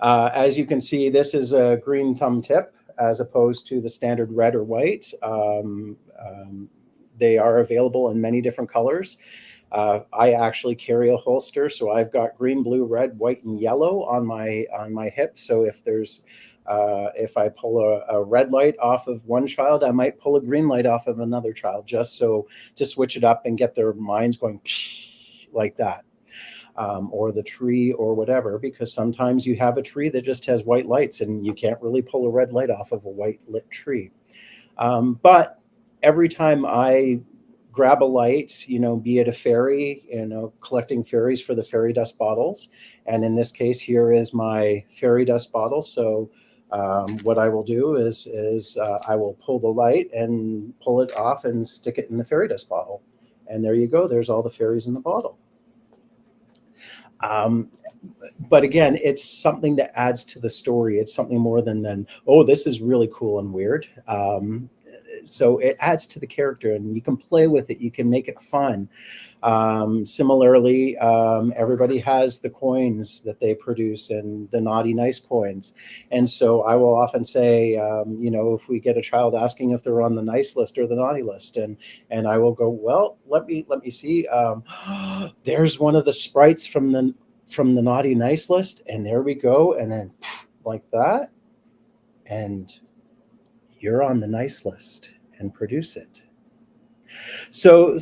as you can see, this is a green thumb tip as opposed to the standard red or white. They are available in many different colors. I actually carry a holster, so I've got green, blue, red, white, and yellow on my hip. So if I pull a red light off of one child, I might pull a green light off of another child, just so to switch it up and get their minds going like that. Or the tree or whatever, because sometimes you have a tree that just has white lights and you can't really pull a red light off of a white lit tree. But every time I grab a light, be it a fairy, collecting fairies for the fairy dust bottles. And in this case, here is my fairy dust bottle. So what I will do is I will pull the light and pull it off and stick it in the fairy dust bottle. And there you go. There's all the fairies in the bottle. But again, it's something that adds to the story. It's something more than, oh, this is really cool and weird. so it adds to the character, and you can play with it. You can make it fun. Similarly, everybody has the coins that they produce and the naughty nice coins. And so I will often say, if we get a child asking if they're on the nice list or the naughty list, and I will go, well, let me see. There's one of the sprites from the naughty nice list, and there we go. And then like that, and you're on the nice list, and produce it. So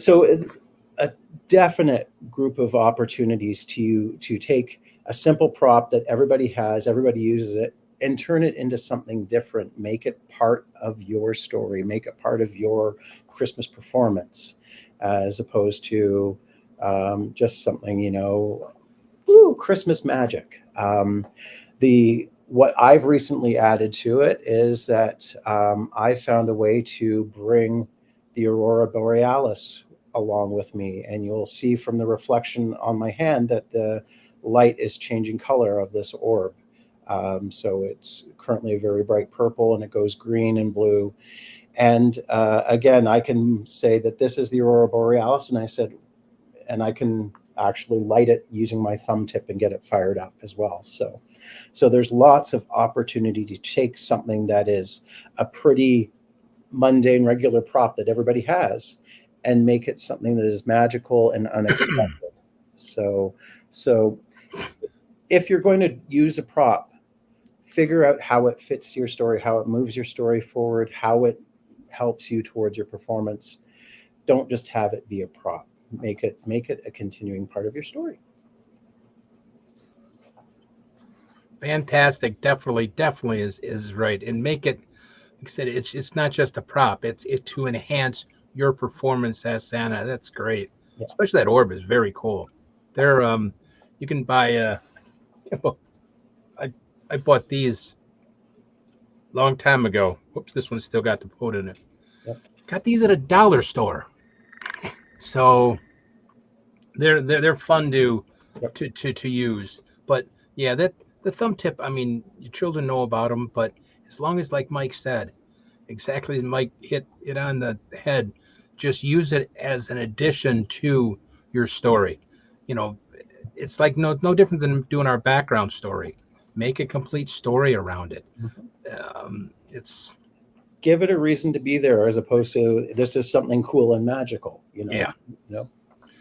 a definite group of opportunities to take a simple prop that everybody has, everybody uses it, and turn it into something different. Make it part of your story. Make it part of your Christmas performance, as opposed to just something, Christmas magic. What I've recently added to it is that I found a way to bring the Aurora Borealis along with me, and you'll see from the reflection on my hand that the light is changing color of this orb. So it's currently a very bright purple, and it goes green and blue. And again, I can say that this is the Aurora Borealis, and I can actually light it using my thumb tip and get it fired up as well. So there's lots of opportunity to take something that is a pretty mundane, regular prop that everybody has, and make it something that is magical and unexpected. So if you're going to use a prop, figure out how it fits your story, how it moves your story forward, how it helps you towards your performance. Don't just have it be a prop. Make it a continuing part of your story. Fantastic. Definitely is right. And make it, like I said, it's not just a prop. It's to enhance your performance as Santa. That's great. Yeah. Especially that orb is very cool. There, you can buy. I bought these long time ago. Whoops, this one's still got the quote in it. Yep. Got these at a dollar store. So they're fun to use. But yeah, that the thumb tip. I mean, your children know about them, but as long as, like Myke said, exactly as Myke hit it on the head, just use it as an addition to your story. It's like no different than doing our background story. Make a complete story around it. It's give it a reason to be there, as opposed to this is something cool and magical. Yeah.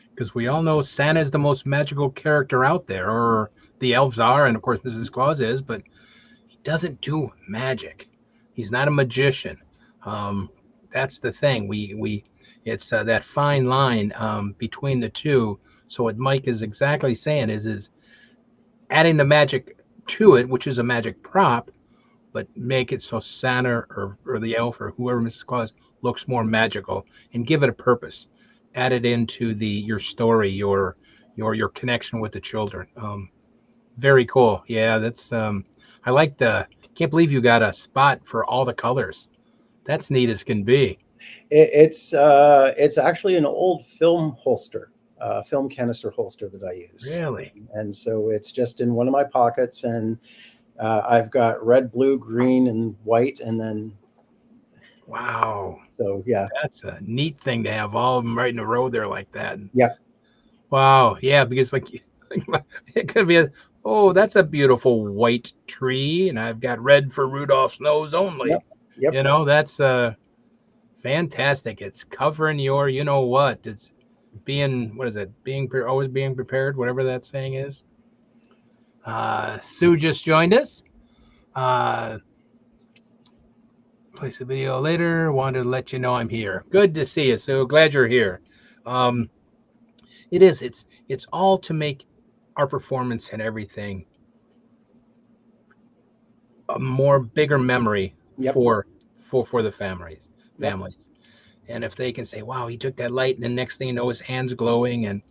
Because we all know Santa is the most magical character out there, or the elves are, and of course Mrs. Claus is, but he doesn't do magic. He's not a magician. That's the thing. It's that fine line between the two. So what Myke is exactly saying is adding the magic to it, which is a magic prop, but make it so Santa or the elf or whoever Mrs. Claus looks more magical, and give it a purpose. Add it into your story, your connection with the children. Very cool. Yeah, that's I like can't believe you got a spot for all the colors. That's neat as can be. It's actually an old film holster, film canister holster that I use. Really? And so it's just in one of my pockets, and I've got red, blue, green, and white, and then. Wow. So yeah, that's a neat thing to have all of them right in a row there like that. Yeah. Wow. Yeah, because it could be that's a beautiful white tree, and I've got red for Rudolph's nose only. Yep. That's fantastic. It's covering your, what? It's what is it? Always being prepared, whatever that saying is. Sue just joined us. Place a video later. Wanted to let you know I'm here. Good to see you, Sue. Glad you're here. It's all to make our performance and everything a more bigger memory for the families. And if they can say, wow, he took that light, and the next thing you know, his hand's glowing, and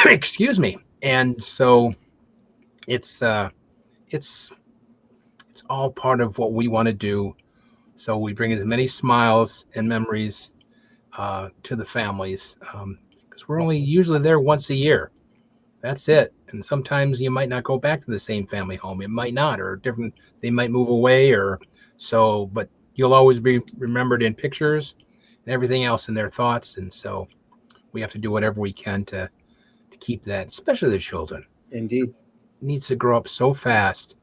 excuse me. And so it's all part of what we want to do. So we bring as many smiles and memories to the families, because we're only usually there once a year. That's it. And sometimes you might not go back to the same family home. It might not, or different. They might move away, or so. But you'll always be remembered in pictures and everything else in their thoughts. And so we have to do whatever we can to keep that, especially the children. Indeed. It needs to grow up so fast.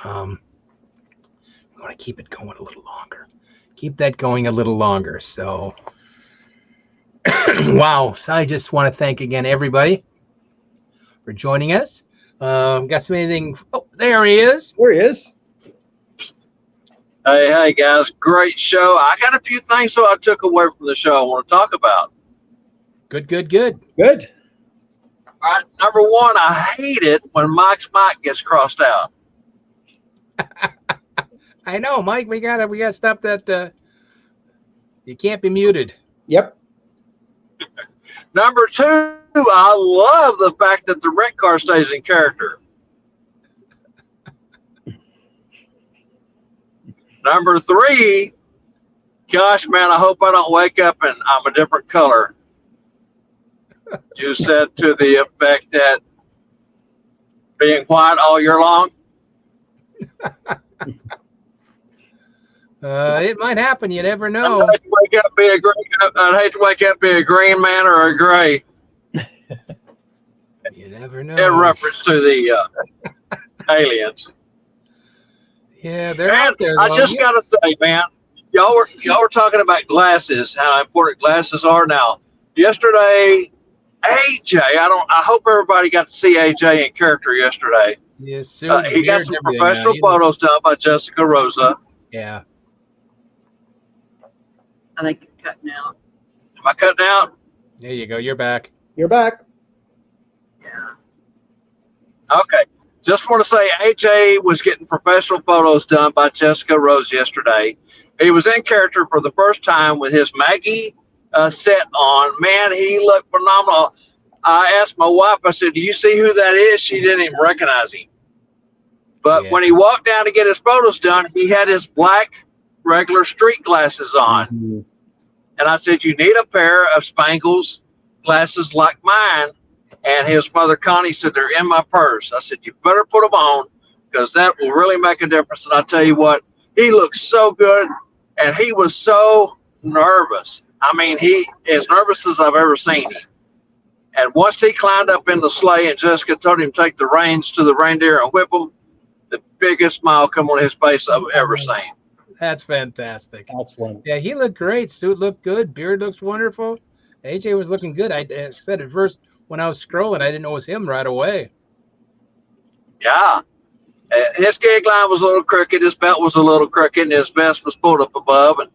We want to keep it going a little longer. Keep that going a little longer. So, wow. So I just want to thank again everybody for joining us. Got some anything? Oh, there he is. There he is. Hey, guys, great show. I got a few things that I took away from the show I want to talk about. Good. Good. All right, number one, I hate it when Mike's mic gets crossed out. I know, Mike. We gotta stop that. You can't be muted. Yep. Number two, I love the fact that the rent car stays in character. Number three, gosh, man, I hope I don't wake up and I'm a different color. You said to the effect that being white all year long. It might happen. You never know. I'd hate to wake up be a green man or a gray. You never know. In reference to the aliens. Yeah, they're out there. I just gotta say, man, y'all were talking about glasses, how important glasses are now. Yesterday, AJ, I hope everybody got to see AJ in character yesterday. Yes, he got some professional photos done by Jessica Rosa. Yeah. I think you're cutting out. Am I cutting out? There you go. You're back. You're back. Yeah. Okay. Just want to say AJ was getting professional photos done by Jessica Rose yesterday. He was in character for the first time with his Maggie set on. Man, he looked phenomenal. I asked my wife, I said, do you see who that is? She didn't even recognize him. But when he walked down to get his photos done, he had his black regular street glasses on. Mm-hmm. And I said, you need a pair of Spangles glasses like mine. And his mother, Connie, said, they're in my purse. I said, you better put them on because that will really make a difference. And I tell you what, he looked so good and he was so nervous. I mean, he as nervous as I've ever seen him. And once he climbed up in the sleigh and Jessica told him to take the reins to the reindeer and whip them, the biggest smile come on his face I've ever seen. That's fantastic. Excellent. Yeah, he looked great. Suit looked good. Beard looks wonderful. AJ was looking good. I said at first when I was scrolling, I didn't know it was him right away. Yeah. His gag line was a little crooked. His belt was a little crooked, and his vest was pulled up above. And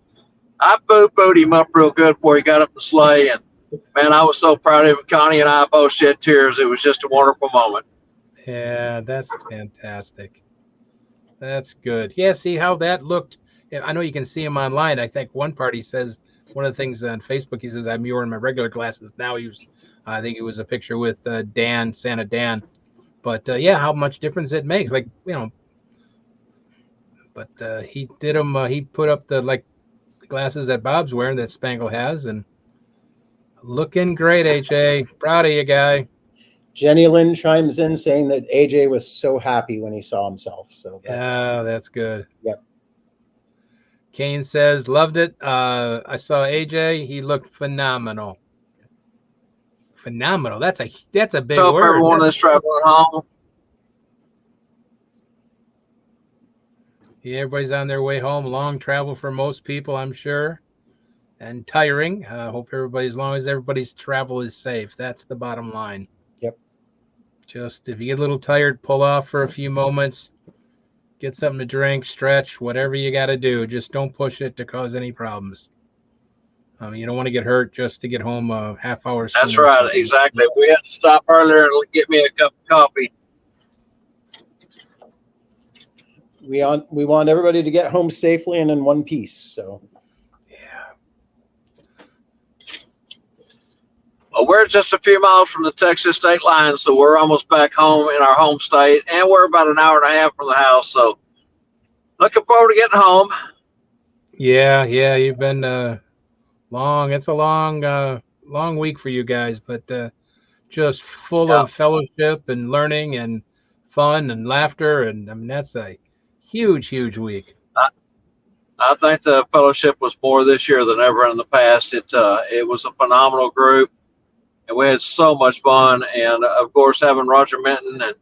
I boo-booed him up real good before he got up the sleigh. And, man, I was so proud of him. Connie and I both shed tears. It was just a wonderful moment. Yeah, that's fantastic. That's good. Yeah, see how that looked. I know you can see him online. I think one part he says, one of the things on Facebook, he says, I'm wearing my regular glasses now. I think it was a picture with Dan, Santa Dan. But, yeah, how much difference it makes. Like, you know, but he did them. He put up the glasses that Bob's wearing that Spangle has. And looking great, AJ. Proud of you, guy. Jenny Lynn chimes in saying that AJ was so happy when he saw himself. So that's good. Yep. Kane says, loved it. I saw AJ. He looked phenomenal. Phenomenal. That's a big So word. for everyone that's traveling home. Yeah, everybody's on their way home. Long travel for most people, I'm sure. And tiring. Hope everybody, as long as everybody's travel is safe. That's the bottom line. Yep. Just if you get a little tired, pull off for a few moments. Get something to drink, stretch, whatever you got to do. Just don't push it to cause any problems. You don't want to get hurt just to get home a half hour sooner. That's right, exactly. We had to stop earlier and get me a cup of coffee. We want everybody to get home safely and in one piece. So yeah. Well, we're just a few miles from the Texas state line, so we're almost back home in our home state, and we're about an hour and a half from the house. So looking forward to getting home. Yeah, you've been long. It's a long week for you guys, but just full of fellowship and learning and fun and laughter. And I mean, that's a huge week. I think the fellowship was more this year than ever in the past. It was a phenomenal group, and we had so much fun. And of course, having Roger Minton and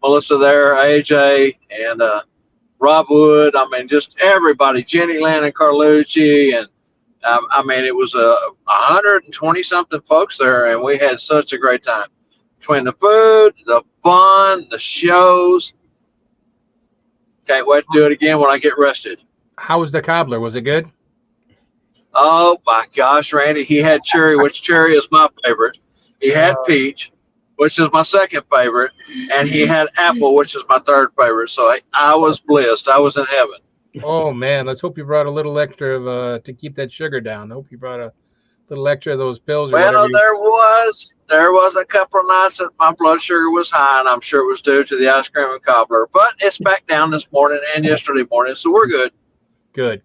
Melissa there, AJ, and Rob Wood. I mean, just everybody. Jenny Lynn and Carlucci, and I mean, it was 120 something folks there, and we had such a great time. Between the food, the fun, the shows. Can't wait to do it again when I get rested. How was the cobbler? Was it good? Oh my gosh, Randy, he had cherry, which cherry is my favorite. He had peach, which is my second favorite, and he had apple, which is my third favorite. So I was blessed. I was in heaven. Oh man, let's hope you brought a little extra of to keep that sugar down. I hope you brought a little extra of those pills or Well, whatever. there was a couple of nights that my blood sugar was high, and I'm sure it was due to the ice cream and cobbler. But it's back down this morning and yesterday morning, so we're good. Good.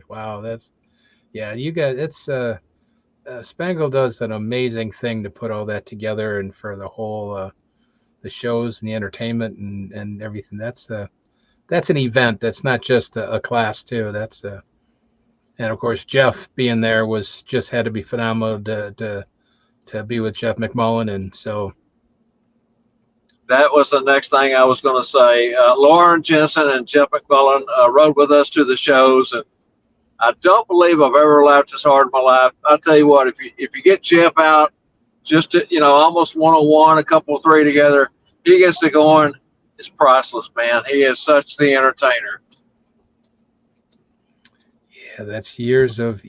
Wow, you guys. It's Spangle does an amazing thing to put all that together, and for the whole the shows and the entertainment and everything. That's an event. That's not just a class too. And of course Jeff being there was just had to be phenomenal to be with Jeff McMullen, and so That was the next thing I was going to say. Lauren Jensen and Jeff McMullen rode with us to the shows, and I don't believe I've ever laughed as hard in my life. I'll tell you what, if you get Jeff out, just to, almost 101, a couple of three together, he gets to going. It's priceless, man. He is such the entertainer. yeah, that's years of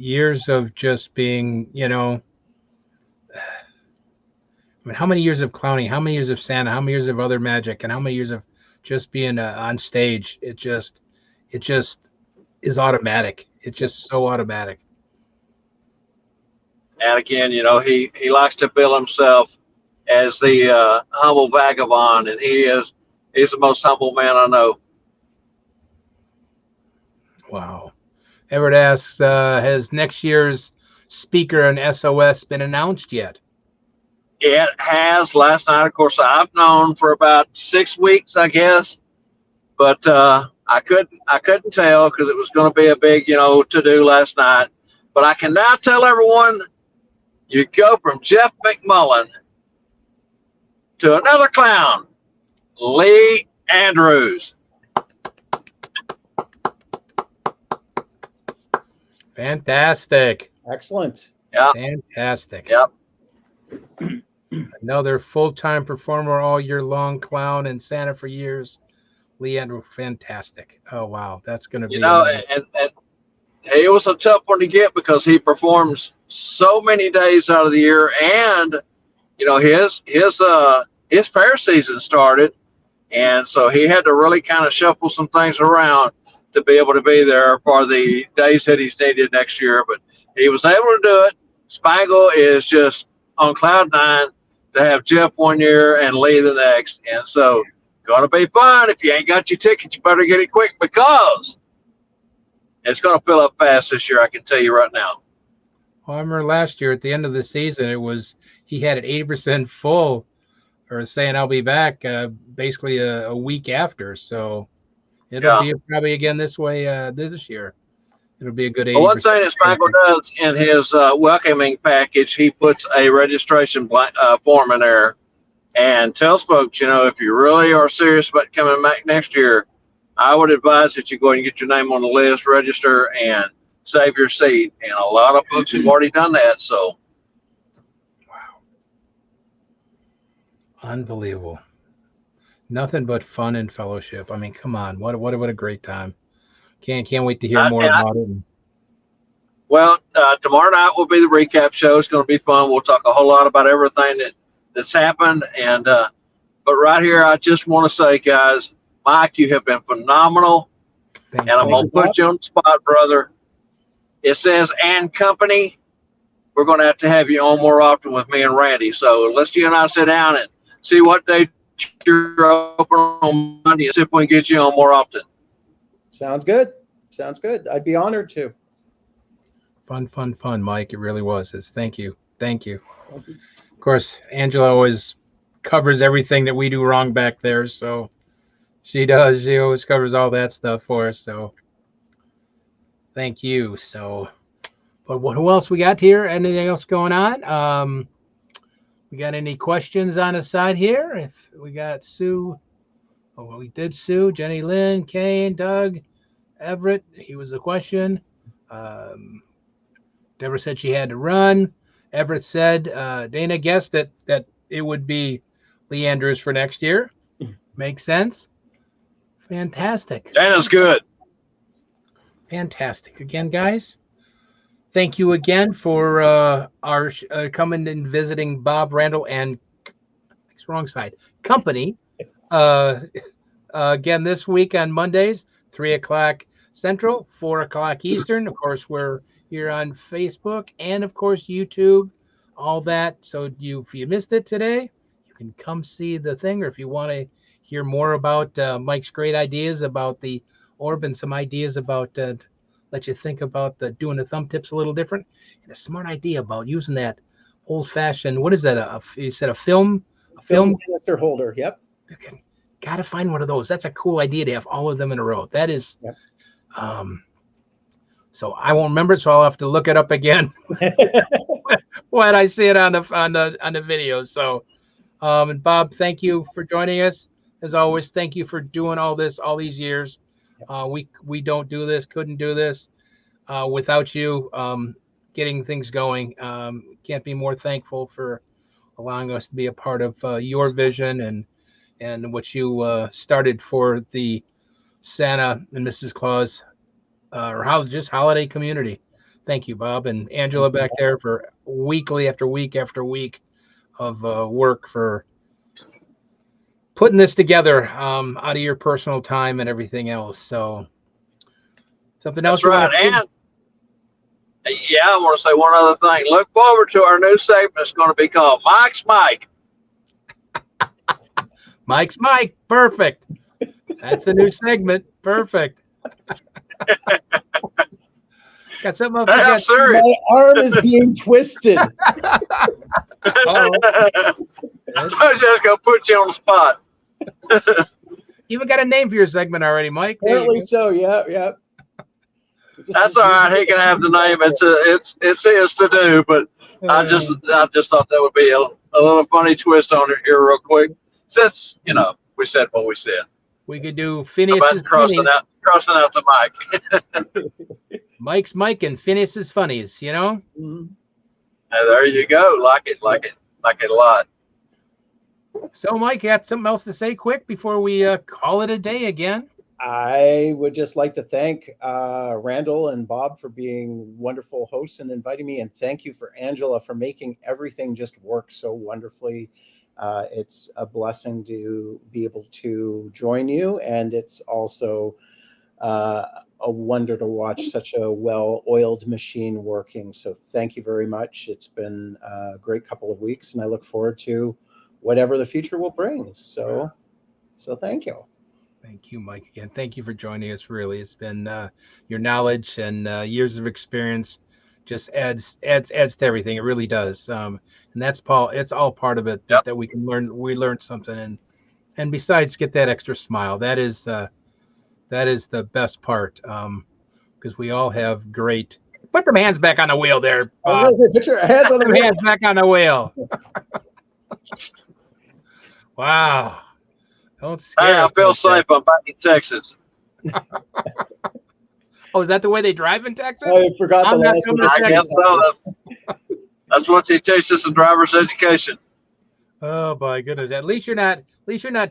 just being, I mean, how many years of clowning, how many years of Santa, how many years of other magic, and how many years of just being on stage? It just is automatic. It's just so automatic. And again, he likes to bill himself as the humble vagabond, and he's the most humble man I know. Wow. Everett asks, has next year's speaker and SOS been announced yet? It has. Last night, of course, I've known for about 6 weeks, I guess, but I couldn't tell because it was going to be a big, to do last night. But I can now tell everyone, you go from Jeff McMullen to another clown, Lee Andrews. Fantastic. Excellent. Yeah. Fantastic. Yep. Another full-time performer all year long, clown and Santa for years. Lee Andrew, fantastic. Oh wow, that's going to be. And it was a tough one to get because he performs so many days out of the year, and his fair season started, and so he had to really kind of shuffle some things around to be able to be there for the days that he's needed next year. But he was able to do it. Spangle is just on cloud nine to have Jeff one year and Lee the next, and so going to be fun. If you ain't got your ticket, you better get it quick because it's going to fill up fast this year. I can tell you right now. Well, I remember last year at the end of the season, he had it 80% full, or saying I'll be back basically a week after. So it'll be probably again this way this year. It'll be a good 80%. Well, one thing that Spangle does in his welcoming package, he puts a registration form in there and tells folks, if you really are serious about coming back next year, I would advise that you go ahead and get your name on the list, register, and save your seat. And a lot of folks have already done that. So, wow, unbelievable! Nothing but fun and fellowship. I mean, come on, what a great time! Can't wait to hear more about it. Well, tomorrow night will be the recap show. It's going to be fun. We'll talk a whole lot about everything that's happened. And but right here, I just want to say, guys, Myke, you have been phenomenal. And I'm going to put you on the spot, brother. It says and company. We're going to have you on more often with me and Randy. So let's you and I sit down and see what day you're open on Monday and see if we can get you on more often. Sounds good. I'd be honored to. Fun, Myke. It really was. Thank you. Of course, Angela always covers everything that we do wrong back there. So she does. She always covers all that stuff for us. So Thank you. So, but who else we got here? Anything else going on? We got any questions on the side here? If we got Sue, oh, we did Sue, Jenny Lynn, Kane, Doug, Everett. He was the question. Deborah said she had to run. Everett said Dana guessed that it would be Lee Andrews for next year. Makes sense. Fantastic. Dana's good. Fantastic. Again, guys, thank you again for our coming and visiting Bob Randyl and wrong side company. Again, this week on Mondays, 3:00 Central, 4:00 Eastern. Of course, we're here on Facebook and, of course, YouTube, all that. So if you missed it today, you can come see the thing. Or if you want to hear more about Mike's great ideas about the orb and some ideas about let you think about doing the thumb tips a little different, and a smart idea about using that old-fashioned, what is that? You said a film canister holder. Yep. Okay. Got to find one of those. That's a cool idea to have all of them in a row. That is, yep. So I won't remember it, so I'll have to look it up again when I see it on the videos. So, and Bob, thank you for joining us as always. Thank you for doing all this all these years. We don't do this, couldn't do this without you getting things going. Can't be more thankful for allowing us to be a part of your vision and what you started for the Santa and Mrs. Claus just holiday community. Thank you, Bob, and Angela back there for weekly after week after week of work for putting this together out of your personal time and everything else. So something else. That's right. And yeah, I want to say one other thing. Look forward to our new segment. It's going to be called Myke's Myke. Myke's Myke. Perfect. That's the new segment. Perfect. Got something else. I'm serious. My arm is being twisted. I was just going to put you on the spot. You even got a name for your segment already, Myke. Apparently so. Yeah. That's all right. He can have the name. It's his to do, but I just thought that would be a little funny twist on it here real quick. Since we said what we said. We could do Phineas's crossing out the mic. Myke's Myke and Phineas's funnies. Mm-hmm. There you go. Like it a lot. So, Myke, you got something else to say quick before we call it a day again? I would just like to thank Randyl and Bob for being wonderful hosts and inviting me. And thank you for Angela for making everything just work so wonderfully. It's a blessing to be able to join you. And it's also a wonder to watch such a well-oiled machine working. So thank you very much. It's been a great couple of weeks, and I look forward to whatever the future will bring. So thank you. Thank you, Myke. Again, thank you for joining us. Really, it's been your knowledge and years of experience just adds to everything. It really does. And that's Paul. It's all part of it that we can learn. We learned something, and besides, get that extra smile. That is the best part. Because we all have great. Put them hands back on the wheel there, Bob. Put your hands on the wheel. Hands back on the wheel. Wow. Don't scare I feel safe. I'm back in Texas. Oh, is that the way they drive in Texas? I forgot the last one. I guess so. That's what they teach us in driver's education. Oh my goodness! At least you're not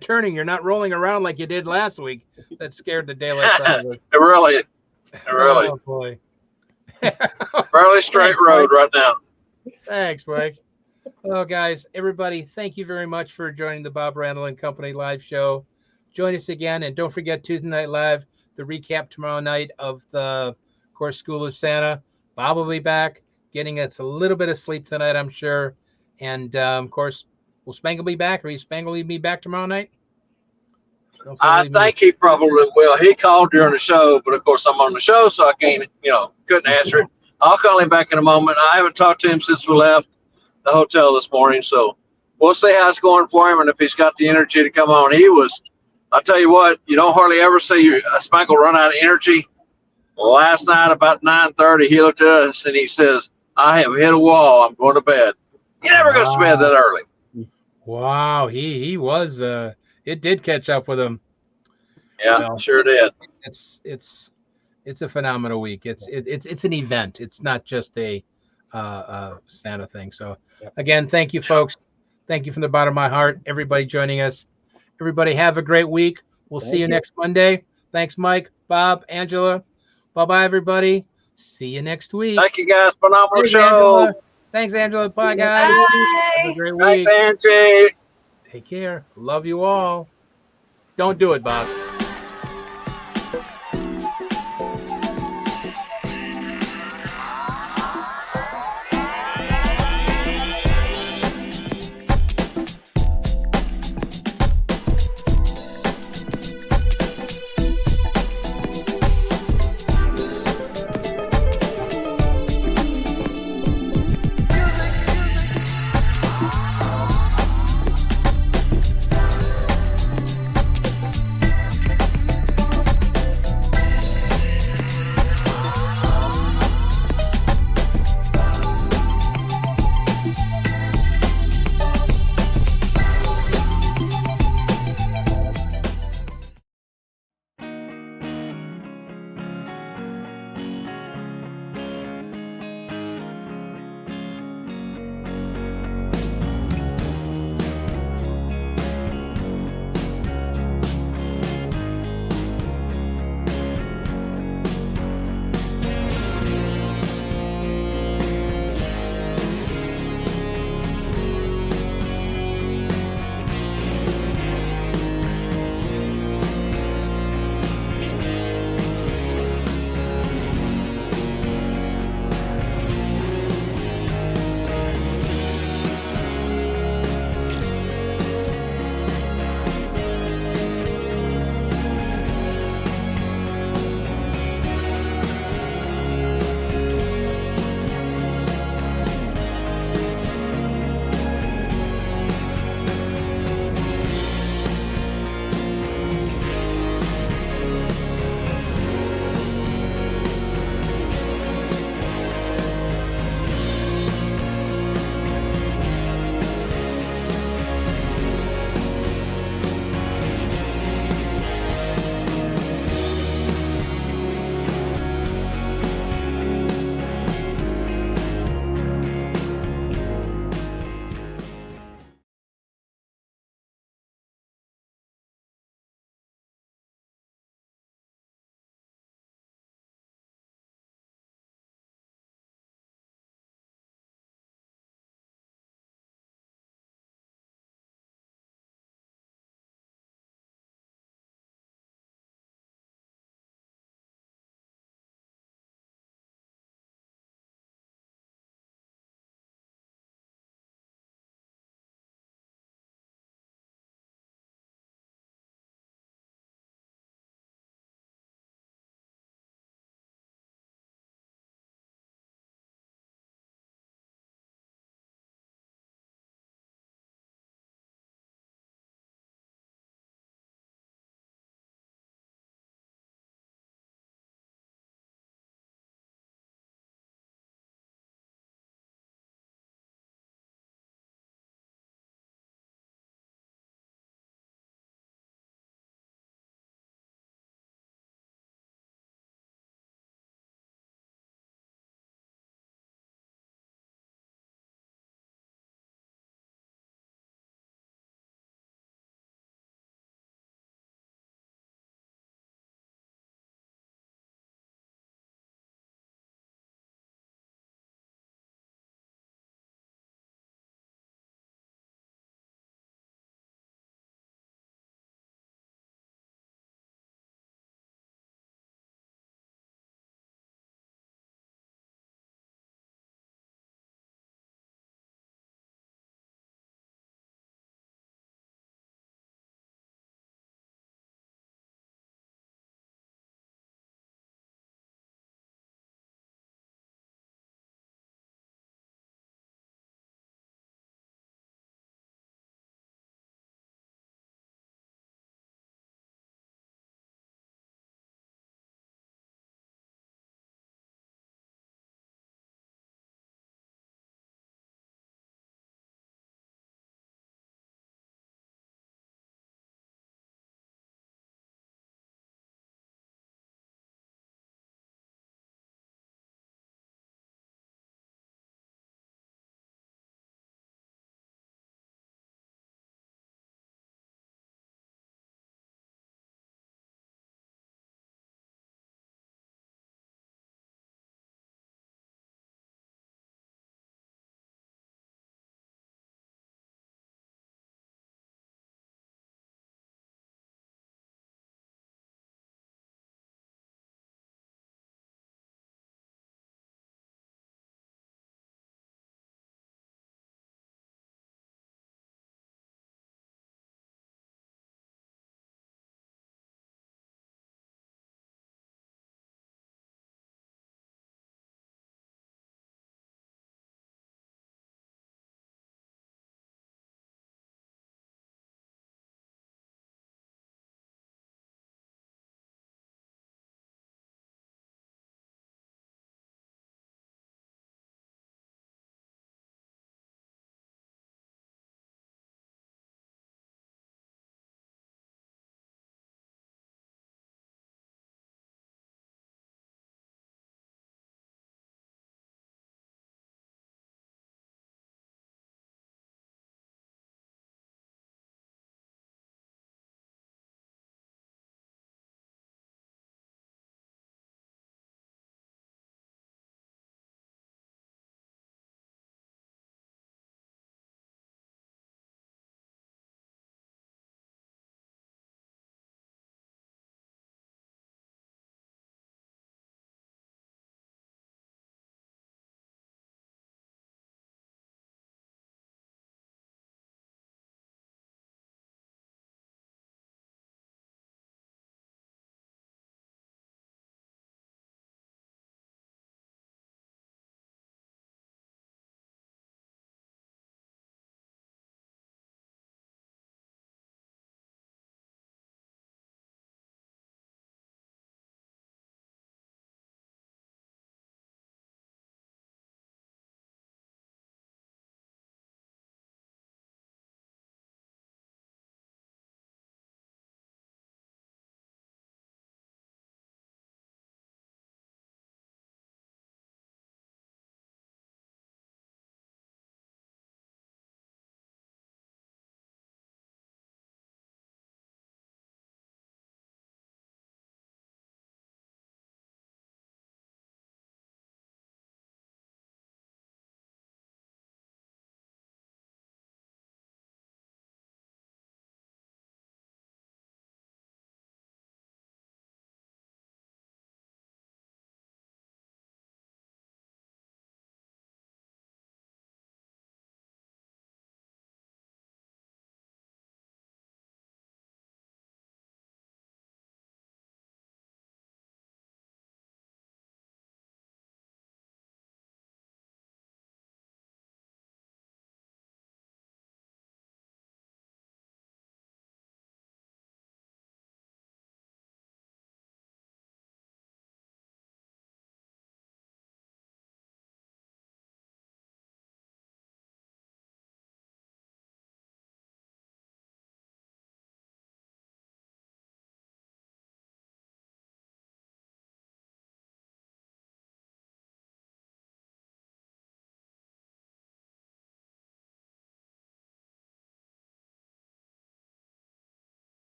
turning. You're not rolling around like you did last week. That scared the daylights out of us. It really. Oh boy. Fairly straight road right now. Thanks, Myke. Well, guys, everybody, thank you very much for joining the Bob Randyl and Company live show. Join us again, and don't forget Tuesday Night Live, the recap tomorrow night of the, of course, School of Santa. Bob will be back, getting us a little bit of sleep tonight, I'm sure. And, of course, will Spangle be back? Or will Spangle be back tomorrow night? I think he probably will. He called during the show, but, of course, I'm on the show, so I can't, couldn't answer it. I'll call him back in a moment. I haven't talked to him since we left the hotel this morning, so we'll see how it's going for him and if he's got the energy to come on. I'll tell you what, you don't hardly ever see a Spangle run out of energy Well, last night about 9:30, he looked at us and he says, "I have hit a wall. I'm going to bed." He never goes to bed that early. Wow, he was it did catch up with him. Yeah, Well, sure did. It's a phenomenal week. It's an event. It's not just a Santa thing. So again, thank you, folks. Thank you from the bottom of my heart. Everybody joining us. Everybody have a great week. We'll see you next Monday. Thanks, Mike, Bob, Angela. Bye-bye, everybody. See you next week. Thank you, guys. Phenomenal Thanks, show. Angela. Thanks, Angela. Bye, guys. Bye. Have a great Thanks, week. Angie. Take care. Love you all. Don't do it, Bob.